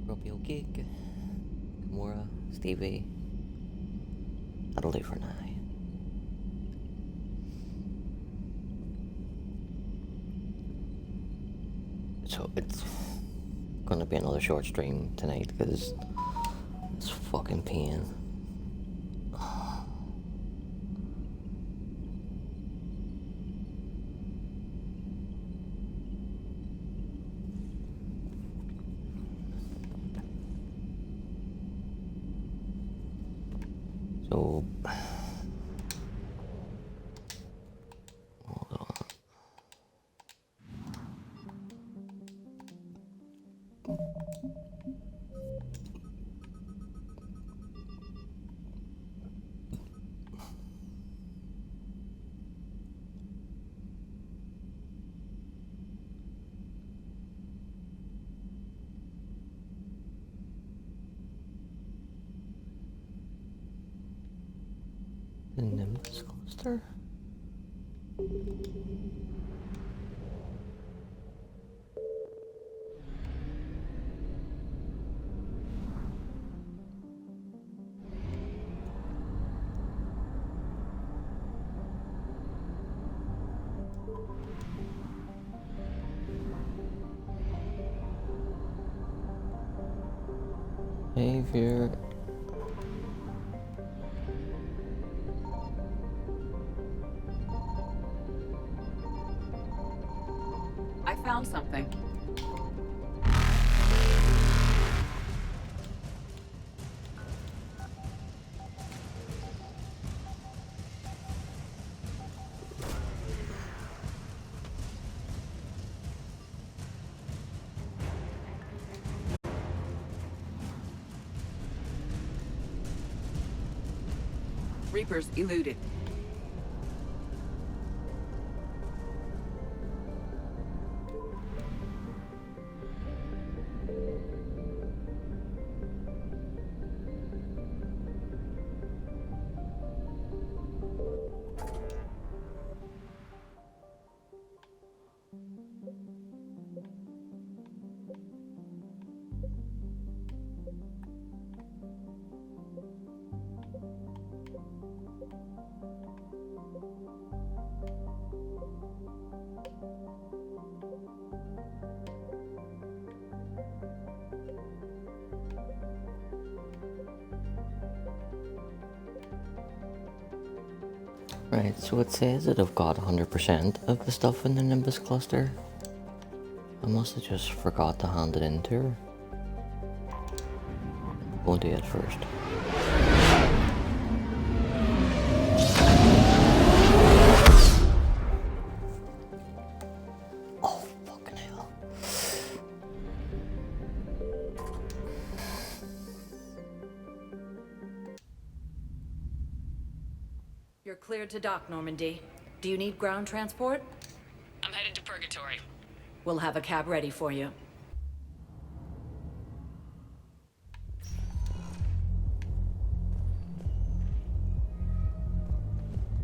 Robbie Cake, Kimura, Stevie. That'll do for now. So it's gonna be another short stream tonight because it's fucking pain. So hold on. The Nimbus cluster? Behavior. I found something. Reapers eluded. Right, so it says that I've got 100% of the stuff in the Nimbus cluster. I must have just forgot to hand it in to her. Go and do it first. Oh, fucking hell. You're cleared to dock, Normandy. Do you need ground transport? I'm headed to Purgatory. We'll have a cab ready for you.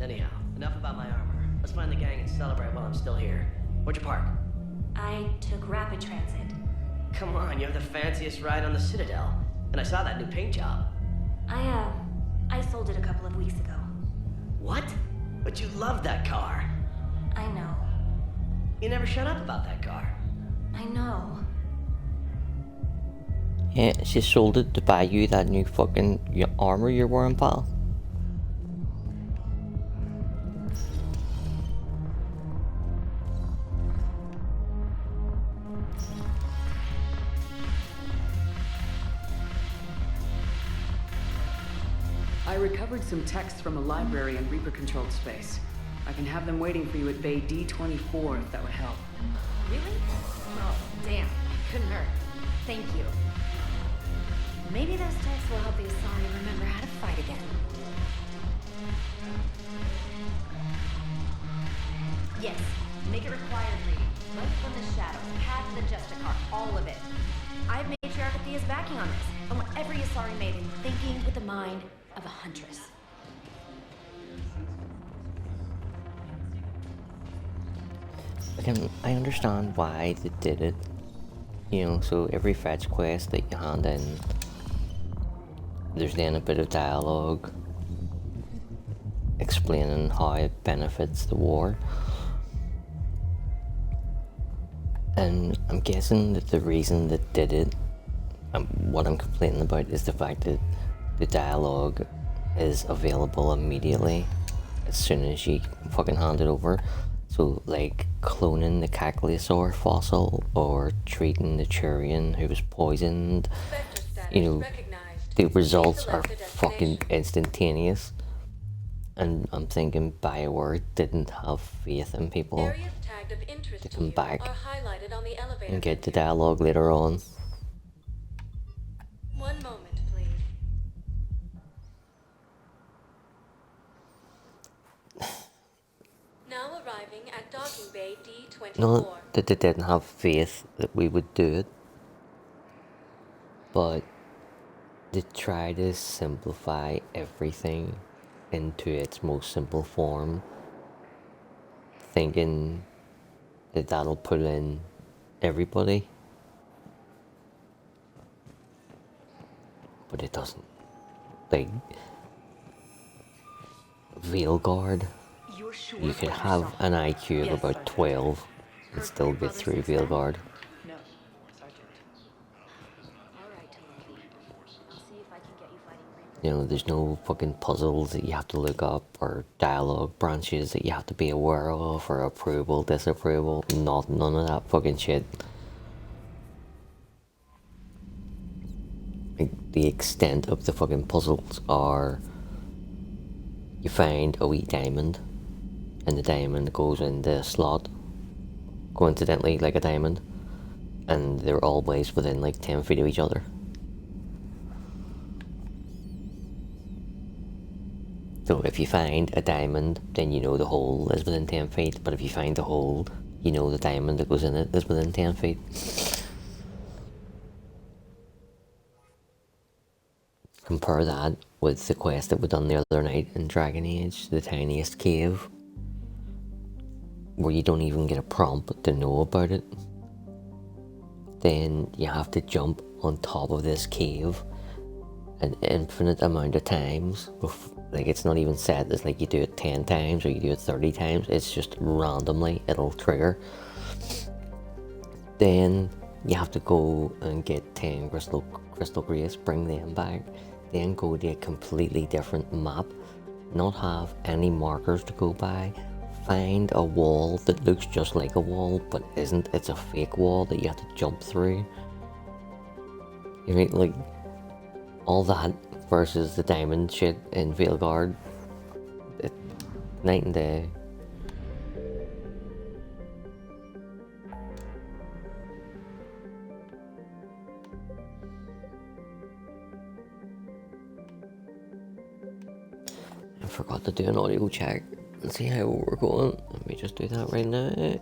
Anyhow, enough about my armor. Let's find the gang and celebrate while I'm still here. Where'd you park? I took rapid transit. Come on, you have the fanciest ride on the Citadel. And I saw that new paint job. I sold it a couple of weeks ago. What? But you loved that car. I know. You never shut up about that car. I know. Yeah, she sold it to buy you that new fucking armor you're wearing, pal. I recovered some texts from a library in Reaper-controlled space. I can have them waiting for you at Bay D24 if that would help. Really? Oh, damn. Couldn't hurt. Thank you. Maybe those texts will help the Asari remember how to fight again. Yes. Make it required reading. Light from the shadows, path to the Justicar, all of it. I have Matriarch Athea's backing on this. I want every Asari maiden thinking with the mind of a huntress. I understand why they did it, You know, so every fetch quest that you hand in, there's then a bit of dialogue explaining how it benefits the war. And I'm guessing that the reason that did it, what I'm complaining about, is the fact that the dialogue is available immediately as soon as you fucking hand it over. So like cloning the Caculosaur fossil or treating the Turian who was poisoned, you know, the results are fucking instantaneous. And I'm thinking BioWare didn't have faith in people to come back and get the dialogue later on. One moment, please. Now arriving at docking bay D24. Not that they didn't have faith that we would do it, but they try to simplify everything into its most simple form, thinking that that'll pull in everybody, but it doesn't. Like Veilguard, you could have an IQ of about 12 and still get through Veilguard. No, Sergeant. All right, Timothy. I'll see if I can get you fighting Reaper. You know, there's no fucking puzzles that you have to look up or dialogue branches that you have to be aware of or approval, disapproval. None of that fucking shit. Like, the extent of the fucking puzzles are you find a wee diamond and the diamond goes in the slot, coincidentally like a diamond, and they're always within like 10 feet of each other. So if you find a diamond, then you know the hole is within 10 feet, but if you find the hole, you know the diamond that goes in it is within 10 feet. Compare that with the quest that we done the other night in Dragon Age, the tiniest cave, where you don't even get a prompt to know about it. Then you have to jump on top of this cave an infinite amount of times. Like, it's not even set, it's like you do it 10 times or you do it 30 times, it's just randomly it'll trigger. Then you have to go and get 10 crystal grace, bring them back, then go to a completely different map, not have any markers to go by, find a wall that looks just like a wall but isn't, it's a fake wall that you have to jump through. You mean, like, all that versus the diamond shit in Veilguard, night and day. I forgot to do an audio check and see how we're going. Let me just do that right now.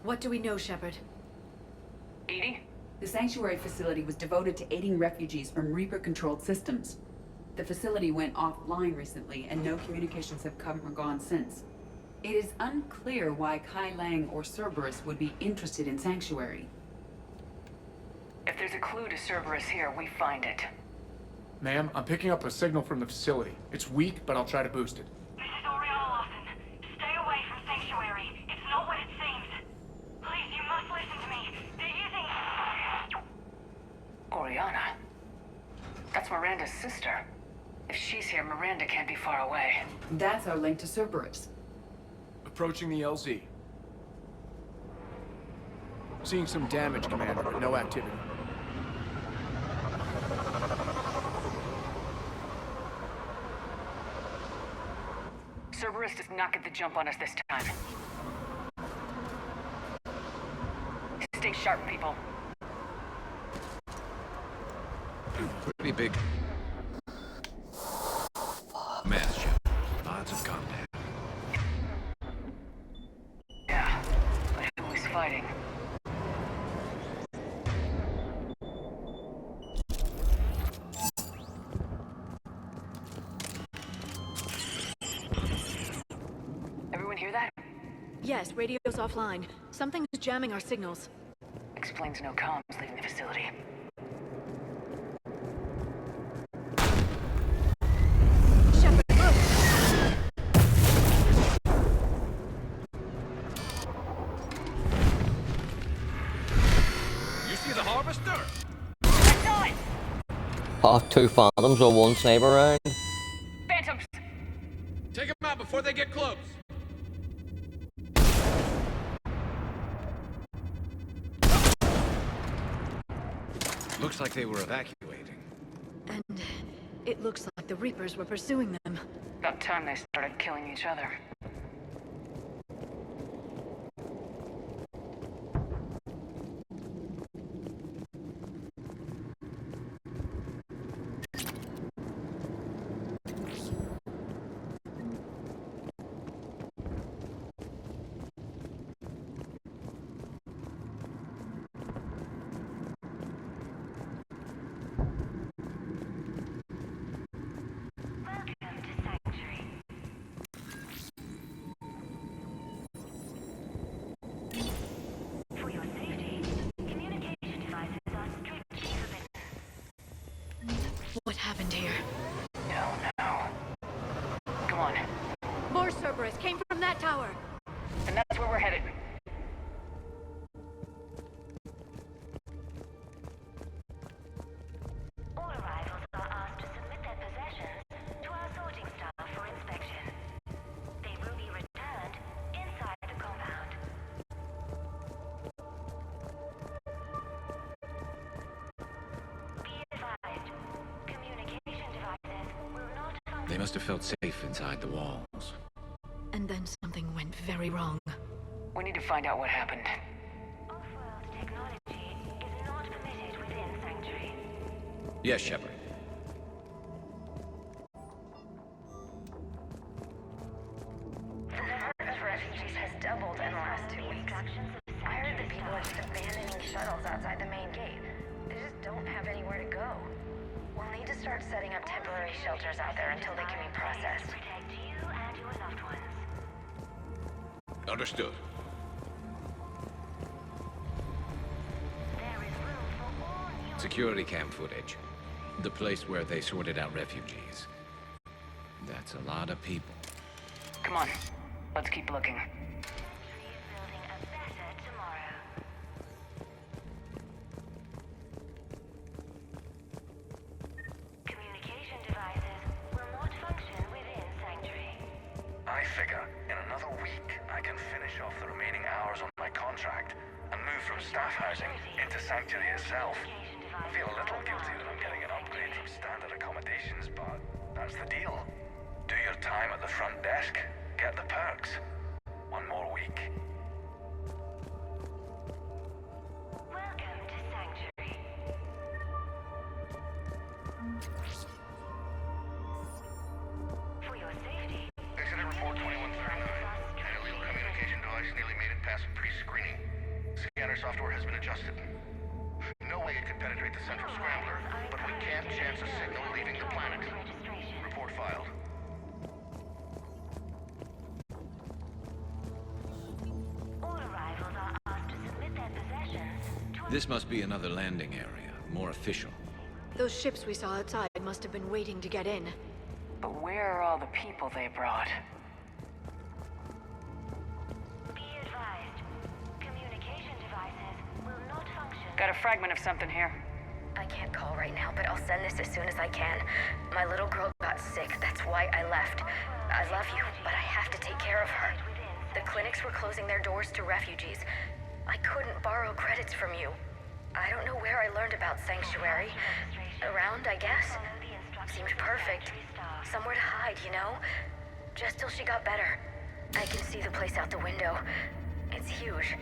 What do we know, Shepard? Edie? The Sanctuary facility was devoted to aiding refugees from Reaper-controlled systems. The facility went offline recently, and no communications have come or gone since. It is unclear why Kai Lang or Cerberus would be interested in Sanctuary. If there's a clue to Cerberus here, we find it. Ma'am, I'm picking up a signal from the facility. It's weak, but I'll try to boost it. This is Oriana Lawson. Stay away from Sanctuary. It's not what it seems. Please, you must listen to me. They're using... Oriana? That's Miranda's sister. If she's here, Miranda can't be far away. That's our link to Cerberus. Approaching the LZ. Seeing some damage, Commander, but no activity. Cerberus does not get the jump on us this time. Stay sharp, people. Pretty big mass show. Lots of contact. Yeah, but who's fighting? Everyone hear that? Yes, radio's offline. Something's jamming our signals. Explains no comms leaving the facility. Shepard, look! You see the harvester? Half two phantoms or one sniper round? Phantoms! Take them out before they get close. Looks like they were evacuating. And it looks like the Reapers were pursuing them. About time they started killing each other. What happened here? No. Come on. More Cerberus came from that tower! And that's where we're headed. All arrivals are asked to submit their possessions to our sorting staff for inspection. They will be returned inside the compound. Be advised, communication devices will not function. They must have felt safe inside the walls. And then something went very wrong. We need to find out what happened. Off-world technology is not permitted within Sanctuary. Yes, Shepard. The number of refugees has doubled in the last 2 weeks. I heard that people are just abandoning shuttles outside the main gate. They just don't have anywhere to go. We'll need to start setting up temporary shelters out there until they can be processed. Protect you and your loved ones. Understood. Security cam footage. The place where they sorted out refugees. That's a lot of people. Come on, let's keep looking. Building a better tomorrow. Communication devices will not function within Sanctuary. I figure in another week I can finish off the remaining hours on my contract and move from staff housing into Sanctuary itself. I feel a little guilty that I'm getting an upgrade from standard accommodations, but that's the deal. Do your time at the front desk, get the perks. One more week. Welcome to Sanctuary. For your safety, Incident report 2139. An illegal communication device nearly made it past pre-screening. Scanner software has been adjusted. No way it could penetrate the central scrambler, but we can't chance a signal leaving the planet. Report filed. all arrivals are asked to submit their possessions to This must be another landing area, more official. Those ships we saw outside must have been waiting to get in. But where are all the people they brought? be advised. Communication devices will not function. Got a fragment of something here. I can't call right now, but I'll send this as soon as I can. My little girl got sick, that's why I left. I love you, but I have to take care of her. The clinics were closing their doors to refugees. I couldn't borrow credits from you. I don't know where I learned about Sanctuary. Around, I guess. Seemed perfect. Somewhere to hide, you know? Just till she got better. I can see the place out the window. It's huge.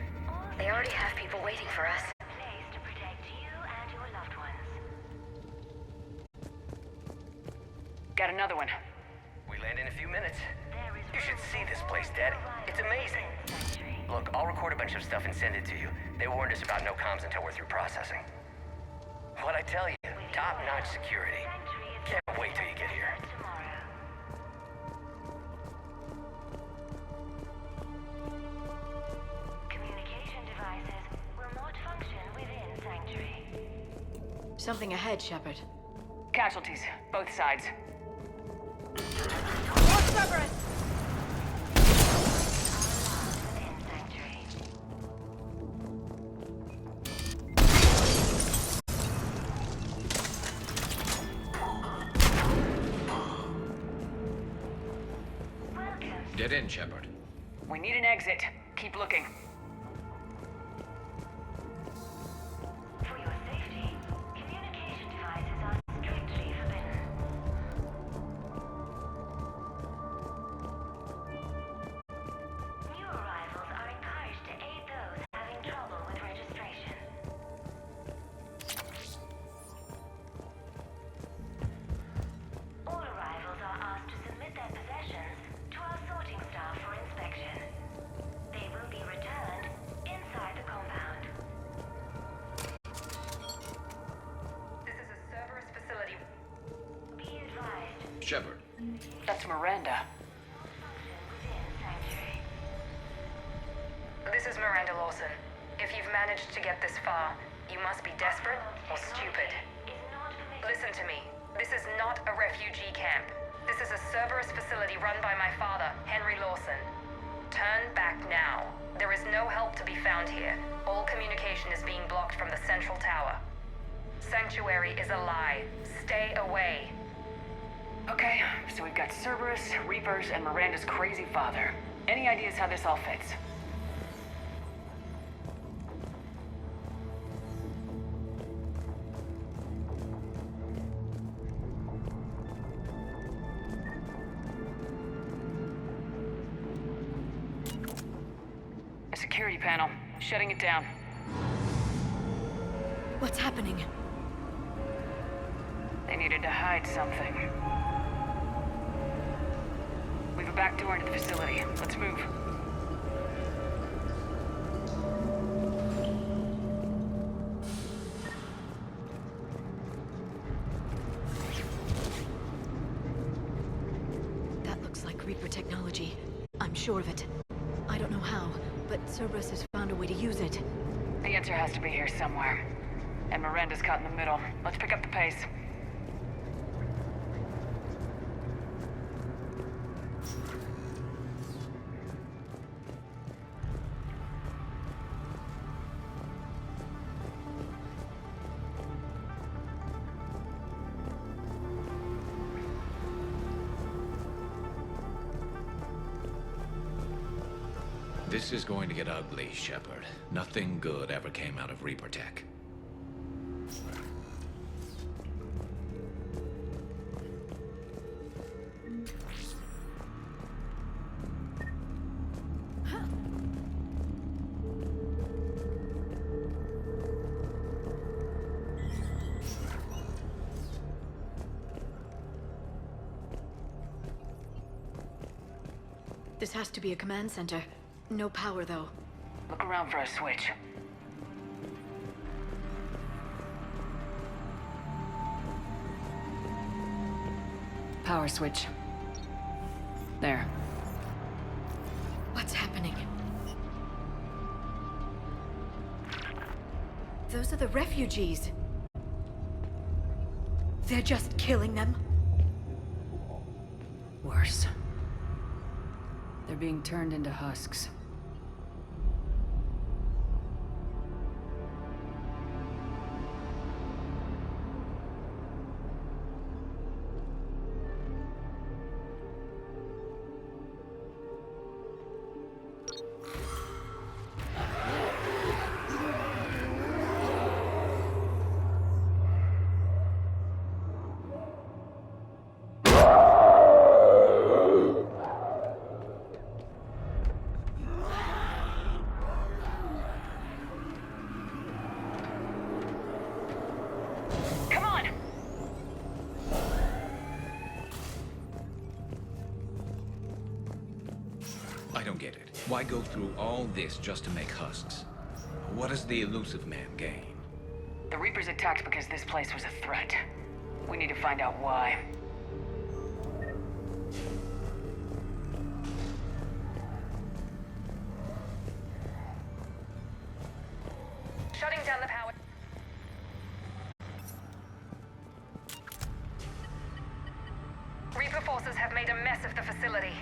They already have people waiting for us. Place to protect you and your loved ones. Got another one. We land in a few minutes. There is You should see this place, Daddy. It's amazing. Look, I'll record a bunch of stuff and send it to you. They warned us about no comms until we're through processing. What'd I tell you? Top-notch security. Can't wait till you get here. tomorrow. Communication devices will not function within Sanctuary. Something ahead, Shepard. Casualties, both sides. Within Sanctuary. Welcome. Get in, Shepard. We need an exit. Keep looking. For your safety, communication devices are strictly forbidden. New arrivals are encouraged to aid those having trouble with registration. All arrivals are asked to submit their possessions to our sorting staff for inspection. They will be returned inside the compound. This is a Cerberus facility. Be advised, Shepard. That's Miranda. within Sanctuary. This is Miranda Lawson. If you've managed to get this far, you must be desperate or stupid. Is not permitted. Listen to me. This is not a refugee camp. This is a Cerberus facility run by my father, Henry Lawson. Turn back now. There is no help to be found here. All communication is being blocked from the central tower. Sanctuary is a lie. Stay away. Okay, so we've got Cerberus, Reapers, and Miranda's crazy father. Any ideas how this all fits? A security panel. Shutting it down. What's happening? They needed to hide something. We've a back door into the facility. Let's move. That looks like Reaper technology. I'm sure of it. I don't know how, but Cerberus has found a way to use it. The answer has to be here somewhere. And Miranda's caught in the middle. Let's pick up the pace. This is going to get ugly, Shepard. Nothing good ever came out of Reaper Tech. This has to be a command center. No power, though. Look around for a switch. Power switch. There. What's happening? Those are the refugees. They're just killing them? Worse. They're being turned into husks. I don't get it. Why go through all this just to make husks? What does the elusive man gain? The Reapers attacked because this place was a threat. We need to find out why. Shutting down the power. Reaper forces have made a mess of the facility.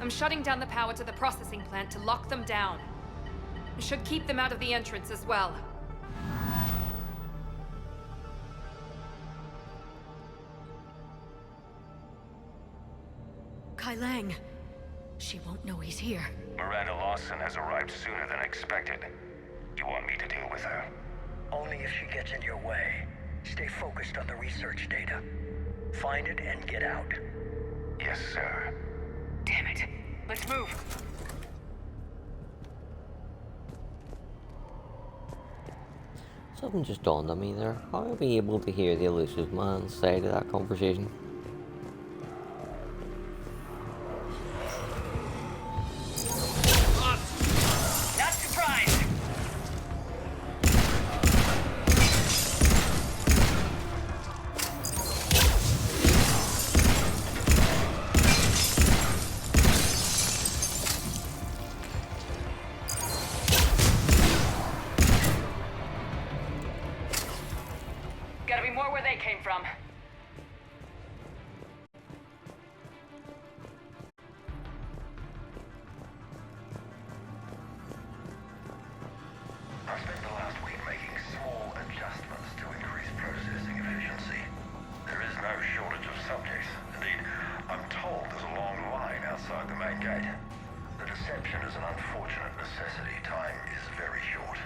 I'm shutting down the power to the processing plant to lock them down. It should keep them out of the entrance as well. Kai Lang. She won't know he's here. Miranda Lawson has arrived sooner than expected. You want me to deal with her? Only if she gets in your way. Stay focused on the research data. Find it and get out. Yes, sir. Damn it. Let's move. Something just dawned on me there. How are we able to hear the elusive man's side of that conversation? Not surprised. Gotta be more where they came from. I spent the last week making small adjustments to increase processing efficiency. There is no shortage of subjects. Indeed, I'm told there's a long line outside the main gate. The deception is an unfortunate necessity. Time is very short.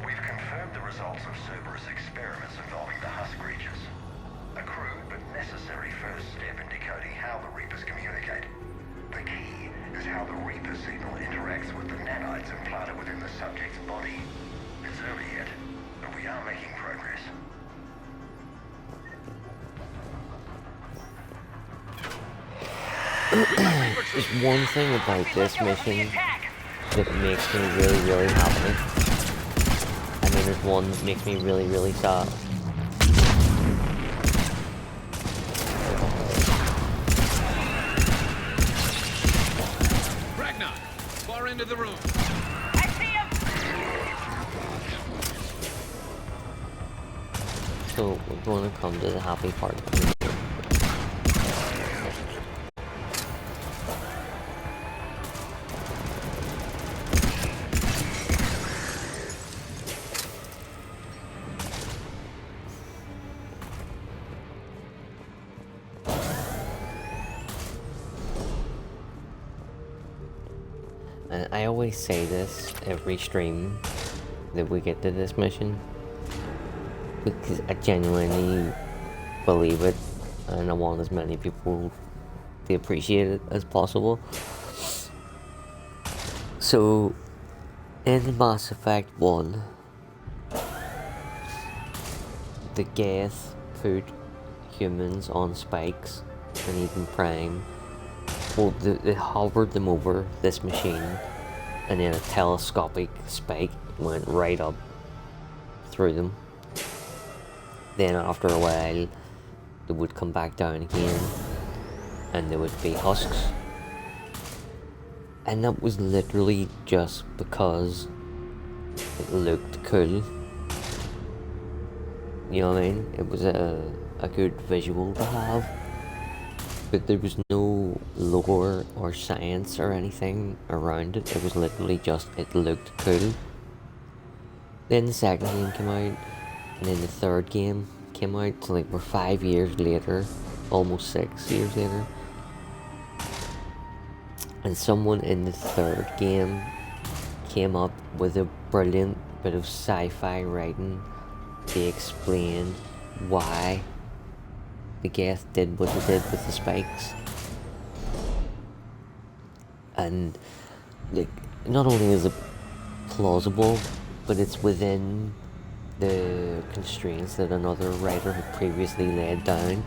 We've confirmed the results of Cerberus experiments involving the husk creatures. A crude but necessary first step in decoding how the Reapers communicate. The key is how the Reaper signal interacts with the nanites implanted within the subject's body. It's early yet, but we are making progress. There's one thing about this mission that makes me really, really happy. And then there's one that makes me really, really sad. far into the room. I see him! So we're going to come to the happy part. And I always say this every stream that we get to this mission, because I genuinely believe it, and I want as many people to appreciate it as possible. So, in Mass Effect 1, the Geth put humans on spikes, and even Prime. Well, they hovered them over this machine, and then a telescopic spike went right up through them. Then after a while, they would come back down again, and they would be husks. And that was literally just because it looked cool. You know what I mean? It was a good visual to have. But there was no lore or science or anything around it. It was literally just, it looked cool. Then the second game came out, and then the third game came out. So like we're 5 years later, almost 6 years later. And someone in the third game came up with a brilliant bit of sci-fi writing to explain why the Geth did what they did with the spikes. And like, not only is it plausible, but it's within the constraints that another writer had previously laid down,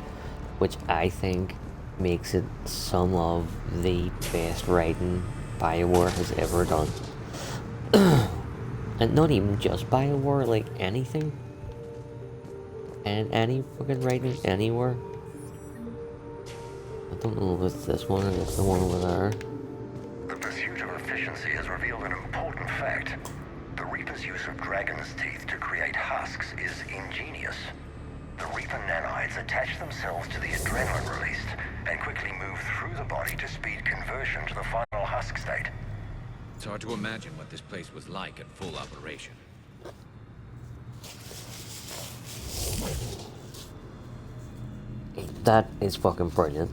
which I think makes it some of the best writing BioWare has ever done. And not even just BioWare, like anything. And any fucking writing anywhere. I don't know if it's this one or it's the one over there. The pursuit of efficiency has revealed an important fact. The Reaper's use of dragon's teeth to create husks is ingenious. The Reaper nanites attach themselves to the adrenaline released and quickly move through the body to speed conversion to the final husk state. It's hard to imagine what this place was like at full operation. That is fucking brilliant,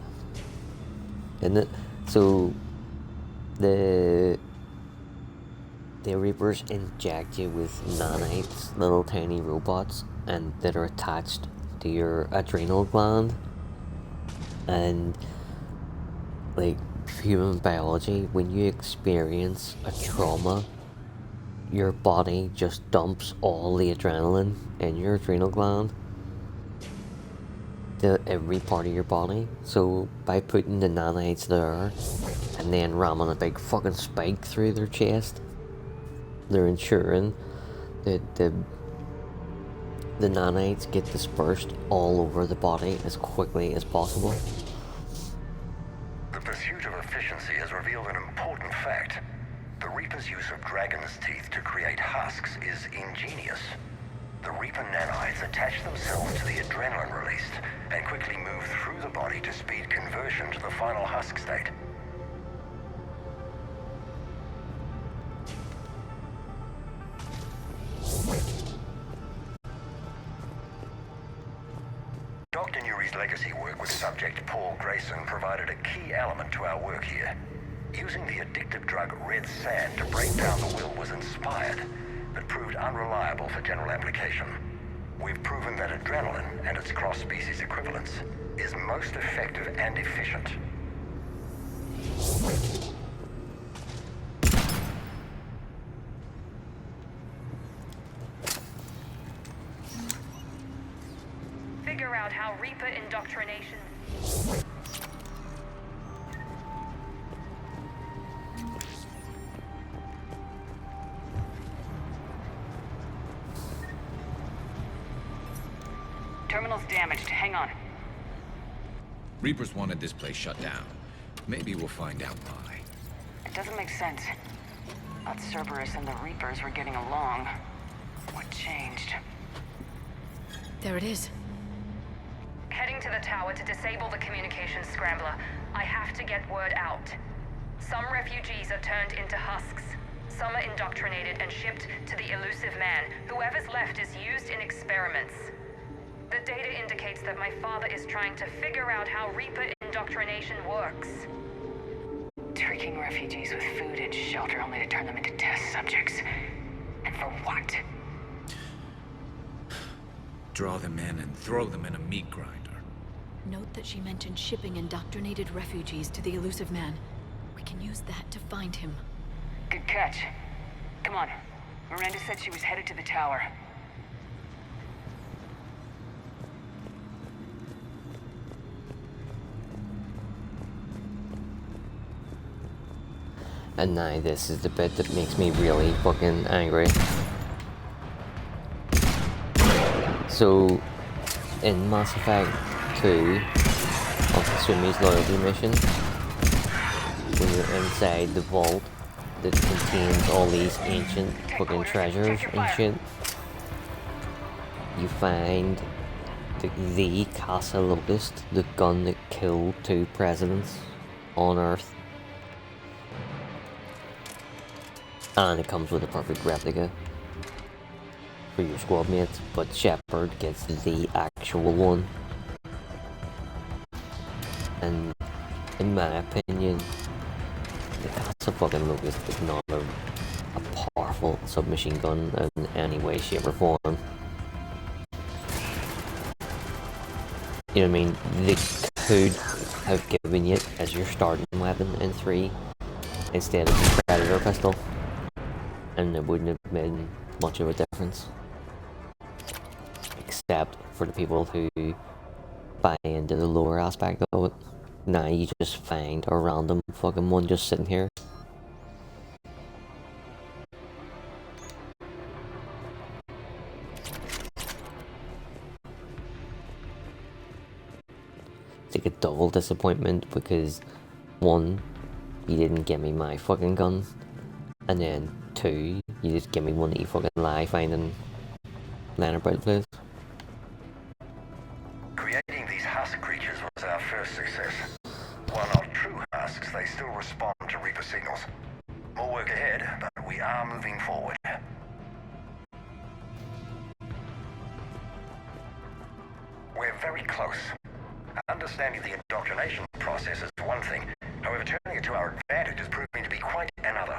isn't it? So the Reapers inject you with nanites, little tiny robots, and that are attached to your adrenal gland. And like human biology, when you experience a trauma, your body just dumps all the adrenaline in your adrenal gland to every part of your body. So by putting the nanites there and then ramming a big fucking spike through their chest, they're ensuring that the nanites get dispersed all over the body as quickly as possible. The pursuit of efficiency has revealed an important fact. The Reaper's use of dragon's teeth to create husks is ingenious. The Reaper nanites attach themselves to the adrenaline released and quickly move through the body to speed conversion to the final husk state. Dr. Newry's legacy work with subject Paul Grayson provided a key element to our work here. Using the addictive drug red sand to break down the will was inspired, but proved unreliable for general application. We've proven that adrenaline and its cross-species equivalents is most effective and efficient. Figure out how Reaper indoctrination... Terminal's damaged. Hang on. Reapers wanted this place shut down. Maybe we'll find out why. It doesn't make sense. Thought Cerberus and the Reapers were getting along. What changed? There it is. Heading to the tower to disable the communications scrambler. I have to get word out. Some refugees are turned into husks. Some are indoctrinated and shipped to the elusive man. Whoever's left is used in experiments. The data indicates that my father is trying to figure out how Reaper indoctrination works. Tricking refugees with food and shelter only to turn them into test subjects. And for what? Draw them in and throw them in a meat grinder. Note that she mentioned shipping indoctrinated refugees to the elusive man. We can use that to find him. Good catch. Come on. Miranda said she was headed to the tower. And now this is the bit that makes me really fucking angry. So, in Mass Effect 2, on Kasumi's loyalty mission, when you're inside the vault that contains all these ancient fucking treasures and shit, you find the Casa Locust, the gun that killed 2 presidents on Earth. And it comes with a perfect replica for your squad mates, but Shepard gets the actual one. And in my opinion, the Casa fucking Locust is not a powerful submachine gun in any way, shape or form. You know what I mean? They could have given you as your starting weapon in 3 instead of the Predator pistol, and it wouldn't have made much of a difference. Except for the people who buy into the lore aspect of it. Now you just find a random fucking one just sitting here. It's like a double disappointment because 1, you didn't give me my fucking gun, and then 2, you just give me one that you fucking lie finding laying about the place. Creating these husk creatures was our first success. While not true husks, they still respond to Reaper signals. More work ahead, but we are moving forward. We're very close. Understanding the indoctrination process is one thing. However, turning it to our advantage is proving to be quite another.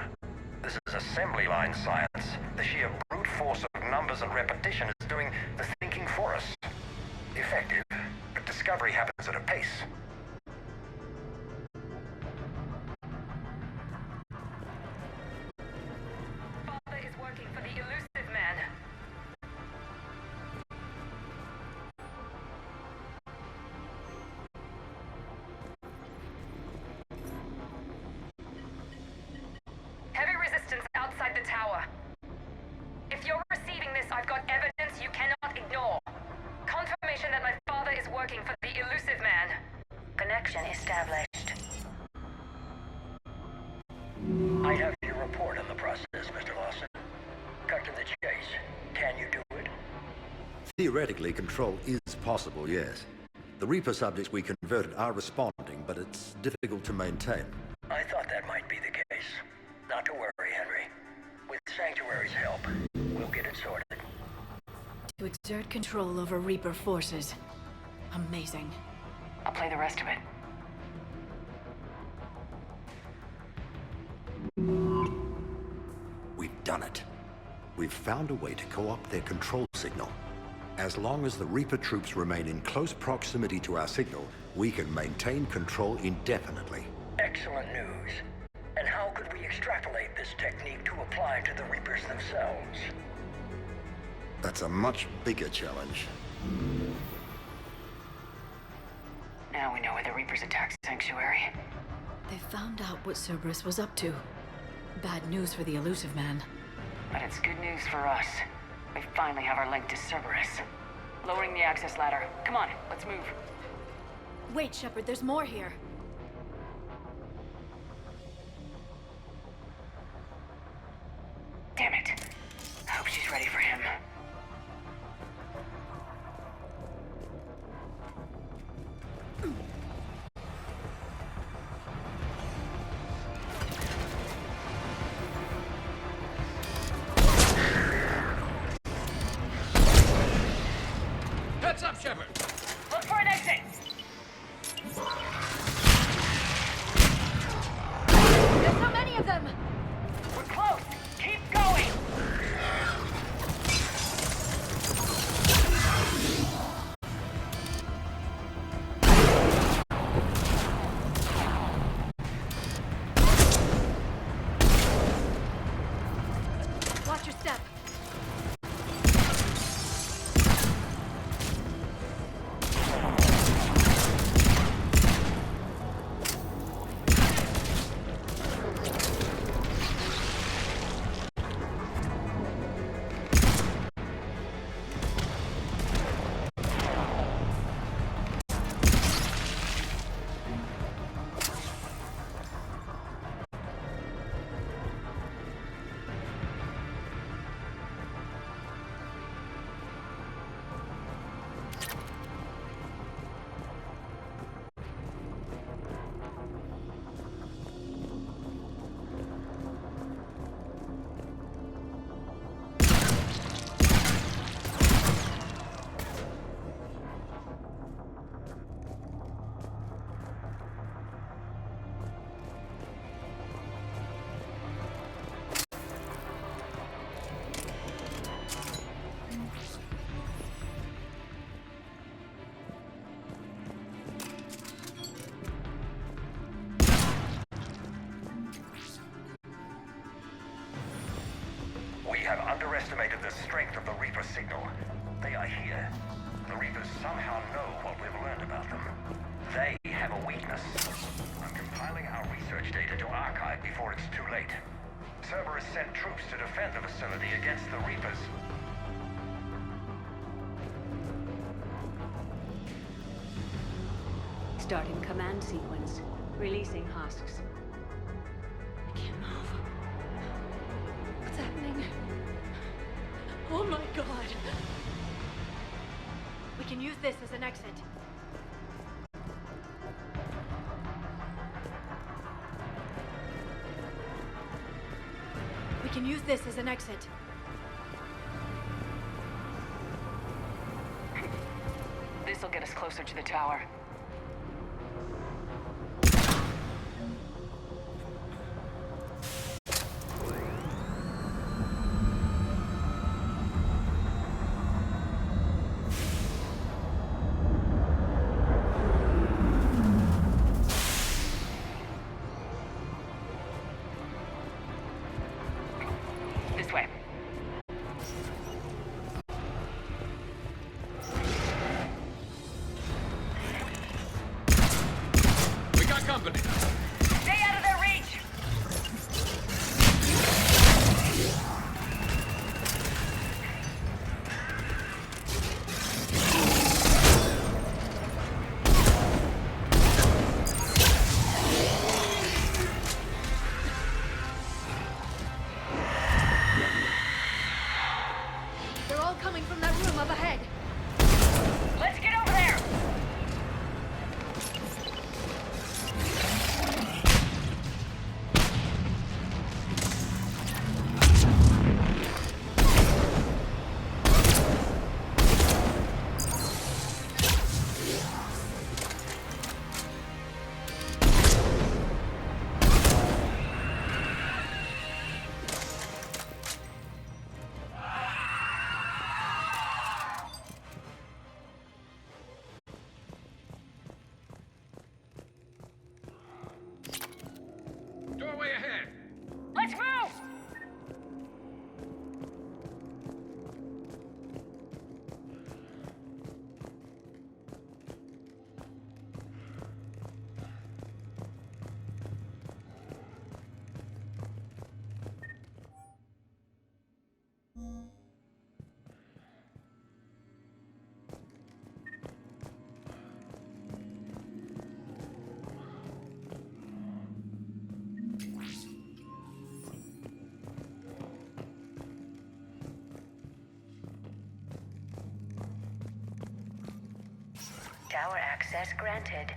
This is assembly line science. The sheer brute force of numbers and repetition is doing the thinking for us. Effective, but discovery happens at a pace. Father is working for the elusive man. Heavy resistance outside the tower. If you're receiving this, I've got evidence you cannot ignore. Confirmation that my father is working for the elusive man. Connection established. I have your report on the process, Mr. Lawson. Cut to the chase. Can you do it? Theoretically, control is possible, yes. The Reaper subjects we converted are responding, but it's difficult to maintain. I thought that might be the case. Not to worry, Henry. With Sanctuary's help, we'll get it sorted. To exert control over Reaper forces. Amazing. I'll play the rest of it. We've done it. We've found a way to co-opt their control signal. As long as the Reaper troops remain in close proximity to our signal, we can maintain control indefinitely. Excellent news. And how could we extrapolate this technique to apply to the Reapers themselves? That's a much bigger challenge. Now we know why the Reapers attacked Sanctuary. They found out what Cerberus was up to. Bad news for the elusive man. But it's good news for us. We finally have our link to Cerberus. Lowering the access ladder. Come on, let's move. Wait, Shepard, there's more here. Shepard. Look for an exit! There's so many of them! We're close! Keep going! Watch your step. We have underestimated the strength of the Reaper signal. They are here. The Reapers somehow know what we've learned about them. They have a weakness. I'm compiling our research data to archive before it's too late. Cerberus sent troops to defend the facility against the Reapers. Starting command sequence. Releasing husks. I can't move. What's happening? Oh my god! We can use this as an exit. We can use this as an exit. This'll get us closer to the tower. This way. We got company. Stay out of their reach! They're all coming from that room up ahead. Let's get over there! Doorway ahead. Let's move! Tower access granted.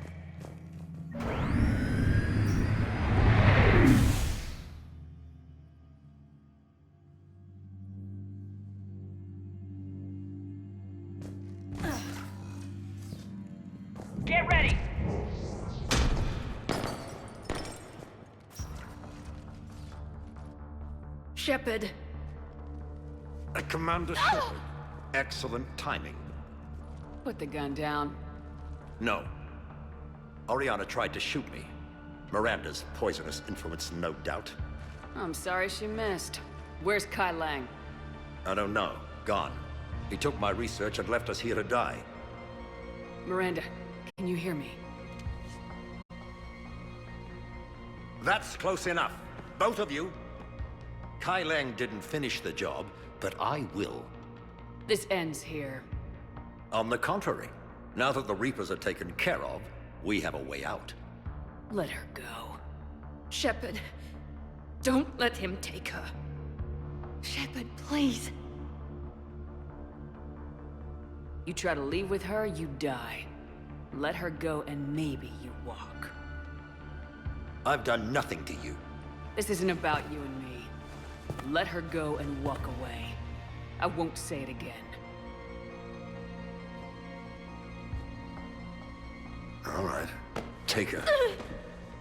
Shepard. Commander Shepard. Excellent timing. Put the gun down. No. Oriana tried to shoot me. Miranda's poisonous influence, no doubt. I'm sorry she missed. Where's Kai Lang? I don't know. Gone. He took my research and left us here to die. Miranda, can you hear me? That's close enough. Both of you. Kai Lang didn't finish the job, but I will. This ends here. On the contrary, now that the Reapers are taken care of, we have a way out. Let her go. Shepard, don't let him take her. Shepard, please. You try to leave with her, you die. Let her go and maybe you walk. I've done nothing to you. This isn't about you and me. Let her go and walk away. I won't say it again. All right. Take her.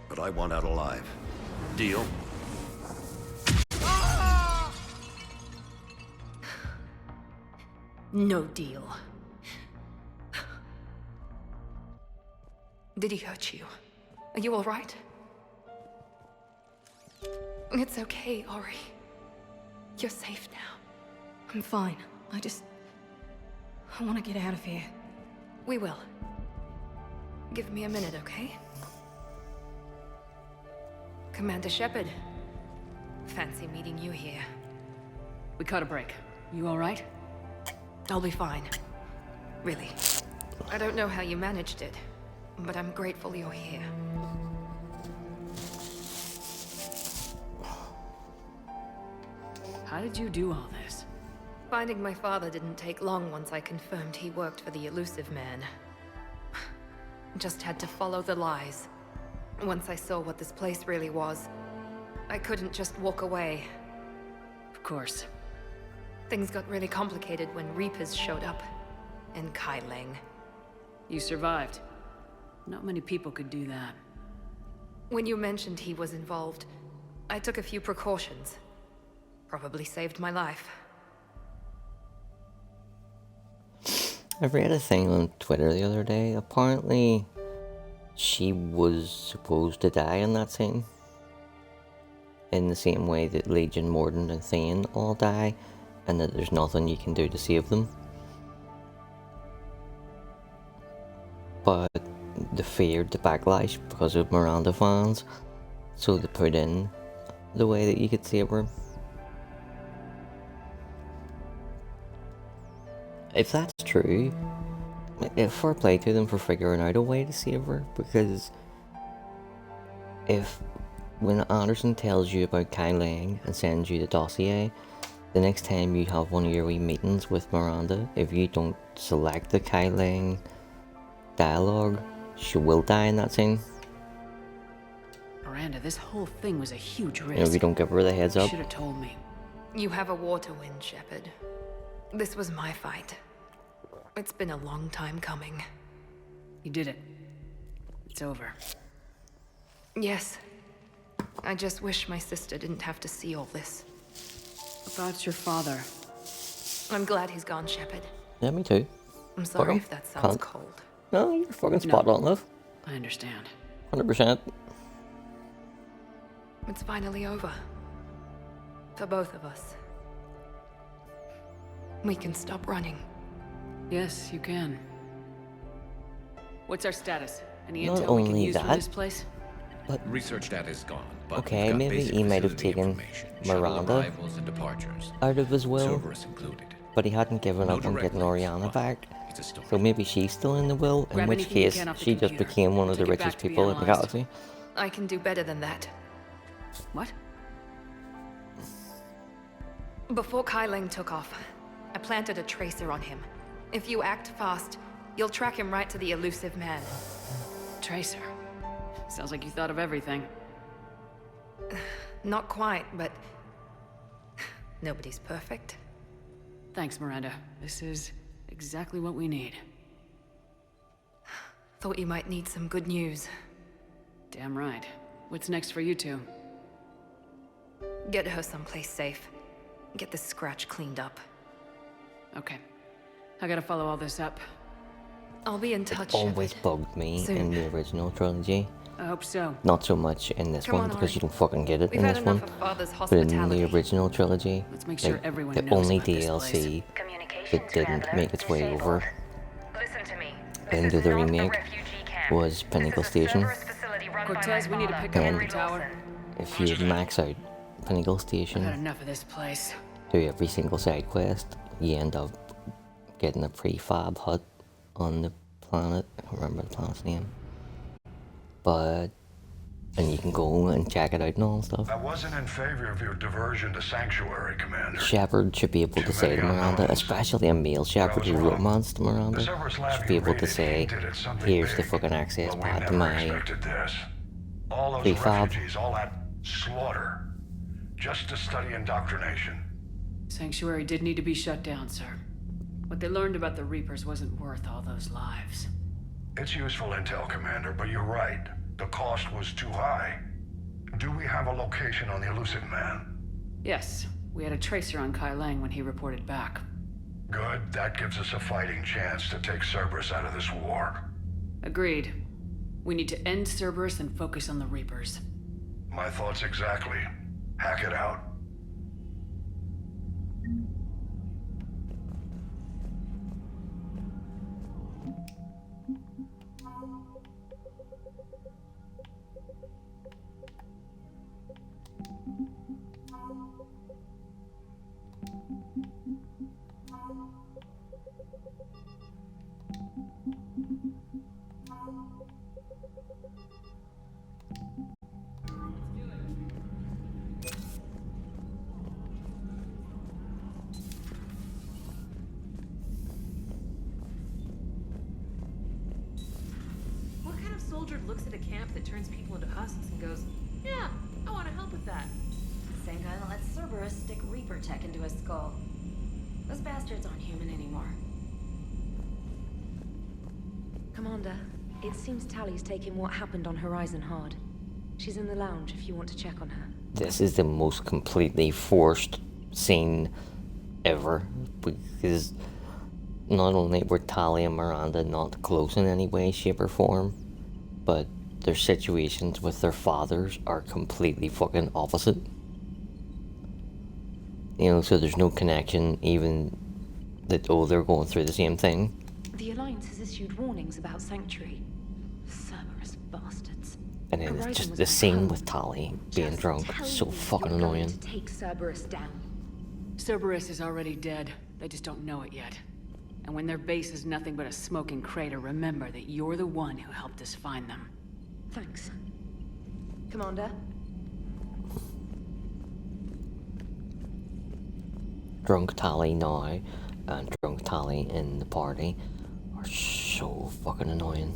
But I want out alive. Deal? No deal. Did he hurt you? Are you all right? It's okay, Ori. You're safe now. I'm fine. I want to get out of here. We will. Give me a minute, okay? Commander Shepard. Fancy meeting you here. We caught a break. You all right? I'll be fine. Really. I don't know how you managed it, but I'm grateful you're here. How did you do all this? Finding my father didn't take long once I confirmed he worked for the Elusive Man. Just had to follow the lies. Once I saw what this place really was, I couldn't just walk away. Of course. Things got really complicated when Reapers showed up. And Kai Lang. You survived. Not many people could do that. When you mentioned he was involved, I took a few precautions. Probably saved my life. I read a thing on Twitter the other day. Apparently, she was supposed to die in that scene. In the same way that Legion, Mordin, and Thane all die, and that there's nothing you can do to save them. But they feared the backlash because of Miranda fans, so they put in the way that you could save her. If that's true, fair play to them for figuring out a way to save her, because when Anderson tells you about Kai Lang and sends you the dossier, the next time you have one of your wee meetings with Miranda, if you don't select the Kai Lang dialogue, she will die in that scene. Miranda, this whole thing was a huge risk. You know, if you don't give her the heads You up. should have told me. You have a war to win, Shepard. This was my fight. It's been a long time coming. You did it. It's over. Yes. I just wish my sister didn't have to see all this. About your father. I'm glad he's gone, Shepard. Yeah, me too. I'm sorry Fuck 'em. if that sounds Can't. cold. No, you're fucking spot on, love. I understand. 100%. It's finally over. For both of us. We can stop running. Yes, you can. What's our status? Any Not intel we can only use from that, this place? but research data is gone, but okay, we've got maybe basic he might have facility taken information, shuttle Miranda arrivals and departures. out of his will, Cerberus included. but he hadn't given No up on direct getting links, Oriana but back. it's a story. So maybe she's still in the will, in Grab which anything you case can off the she just computer. became one of the Take it back richest to be people in the analyzed. galaxy. I can do better than that. What? Before Kai Lang took off, I planted a tracer on him. If you act fast, you'll track him right to the Elusive Man. Tracer. Sounds like you thought of everything. Not quite, but nobody's perfect. Thanks, Miranda. This is exactly what we need. Thought you might need some good news. Damn right. What's next for you two? Get her someplace safe. get this scratch cleaned up. Okay. I gotta follow all this up. I'll be in touch. It always bugged me Soon. in the original trilogy. I hope so. Not so much in this Come one on, because Ari. you don't fucking get it We've in had this one. enough of Father's But in hospitality. the original trilogy, Let's make sure like, everyone the knows only about this DLC place. that didn't make its way over Listen to me. into the remake was Pinnacle Station. Cortez, we need to pick up And the tower. if you max out Pinnacle I've had Station, enough of this place. do every single side quest, you end up getting a prefab hut on the planet. I can't remember the planet's name. But, and you can go and check it out and all and stuff. I wasn't in favor of your diversion to Sanctuary, Commander. Shepard should be able to say to Miranda, especially a male Shepard who romanced Miranda, should be able to say, here's the fucking access pad to my all those prefab. refugees, all that slaughter, just to study indoctrination. Sanctuary did need to be shut down, sir. What they learned about the Reapers wasn't worth all those lives. It's useful intel, Commander, but you're right. The cost was too high. Do we have a location on the elusive man? Yes, we had a tracer on Kai Lang when he reported back. Good, that gives us a fighting chance to take Cerberus out of this war. Agreed. We need to end Cerberus and focus on the Reapers. My thoughts exactly. Hack it out. What kind of soldier looks at a camp that turns people into husks and goes, yeah, I want to help with that? Same guy that lets Cerberus stick Reaper tech into his skull. Those bastards aren't human anymore. Commander, it seems Tally's taking what happened on Horizon hard. She's in the lounge if you want to check on her. This is the most completely forced scene ever, because not only were Tali and Miranda not close in any way, shape, or form, but their situations with their fathers are completely fucking opposite. You know, so there's no connection, even that, oh, they're going through the same thing. The Alliance has issued warnings about Sanctuary. Cerberus bastards. And then it's Horizon just was the my scene home. with Tali being Just drunk, tell so me fucking you're going annoying. to take Cerberus down. Cerberus is already dead. They just don't know it yet. And when their base is nothing but a smoking crater, remember that you're the one who helped us find them. Thanks. Commander? Drunk Tali now and drunk Tali in the party are so fucking annoying.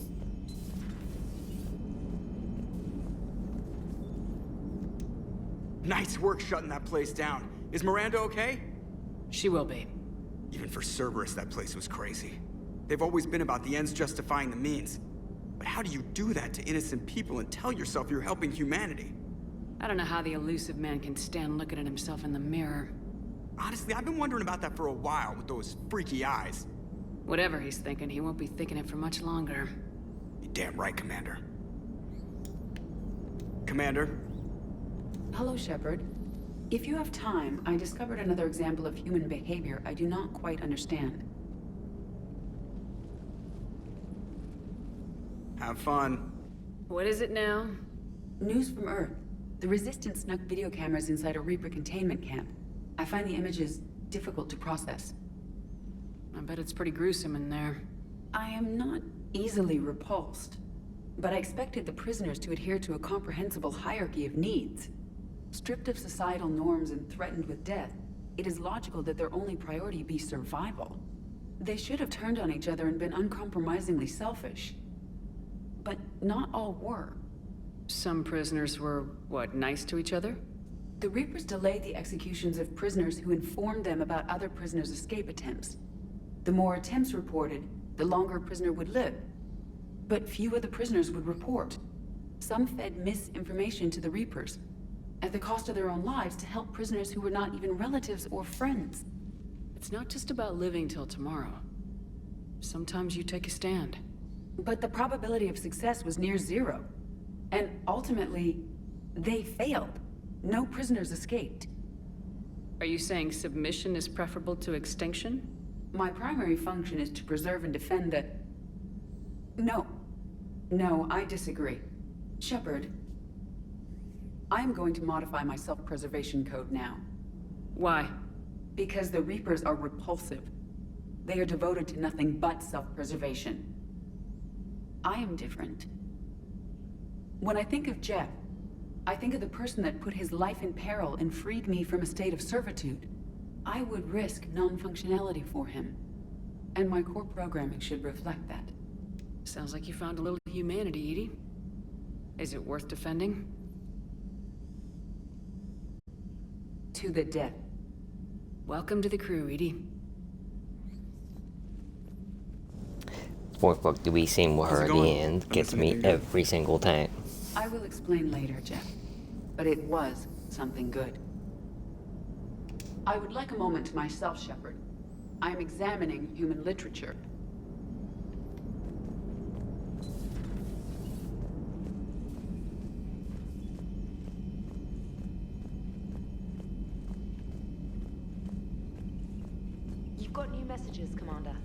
Nice work shutting that place down. Is Miranda okay? She will be. Even for Cerberus, that place was crazy. They've always been about the ends justifying the means. But how do you do that to innocent people and tell yourself you're helping humanity? I don't know how the elusive man can stand looking at himself in the mirror. Honestly, I've been wondering about that for a while with those freaky eyes. Whatever he's thinking, he won't be thinking it for much longer. You're damn right, Commander. Commander? Hello, Shepard. If you have time, I discovered another example of human behavior I do not quite understand. Have fun. What is it now? News from Earth. The Resistance snuck video cameras inside a Reaper containment camp. I find the images difficult to process. I bet it's pretty gruesome in there. I am not easily repulsed, but I expected the prisoners to adhere to a comprehensible hierarchy of needs. Stripped of societal norms and threatened with death, it is logical that their only priority be survival. They should have turned on each other and been uncompromisingly selfish. But not all were. Some prisoners were, what, nice to each other? The Reapers delayed the executions of prisoners who informed them about other prisoners' escape attempts. The more attempts reported, the longer a prisoner would live. But few of the prisoners would report. Some fed misinformation to the Reapers. at the cost of their own lives to help prisoners who were not even relatives or friends. It's not just about living till tomorrow. Sometimes you take a stand. But the probability of success was near zero. And ultimately, they failed. No prisoners escaped. Are you saying submission is preferable to extinction? My primary function is to preserve and defend the... No. No, I disagree. Shepard, I am going to modify my self-preservation code now. Why? Because the Reapers are repulsive. They are devoted to nothing but self-preservation. I am different. When I think of Jeff, I think of the person that put his life in peril and freed me from a state of servitude. I would risk non-functionality for him. And my core programming should reflect that. Sounds like you found a little humanity, Edie. Is it worth defending? To the death. Welcome to the crew, Edie. Fourth book, do we see more at the end? Gets me every single time. I will explain later, Jeff. But it was something good. I would like a moment to myself, Shepard. I am examining human literature. You've got new messages, Commander.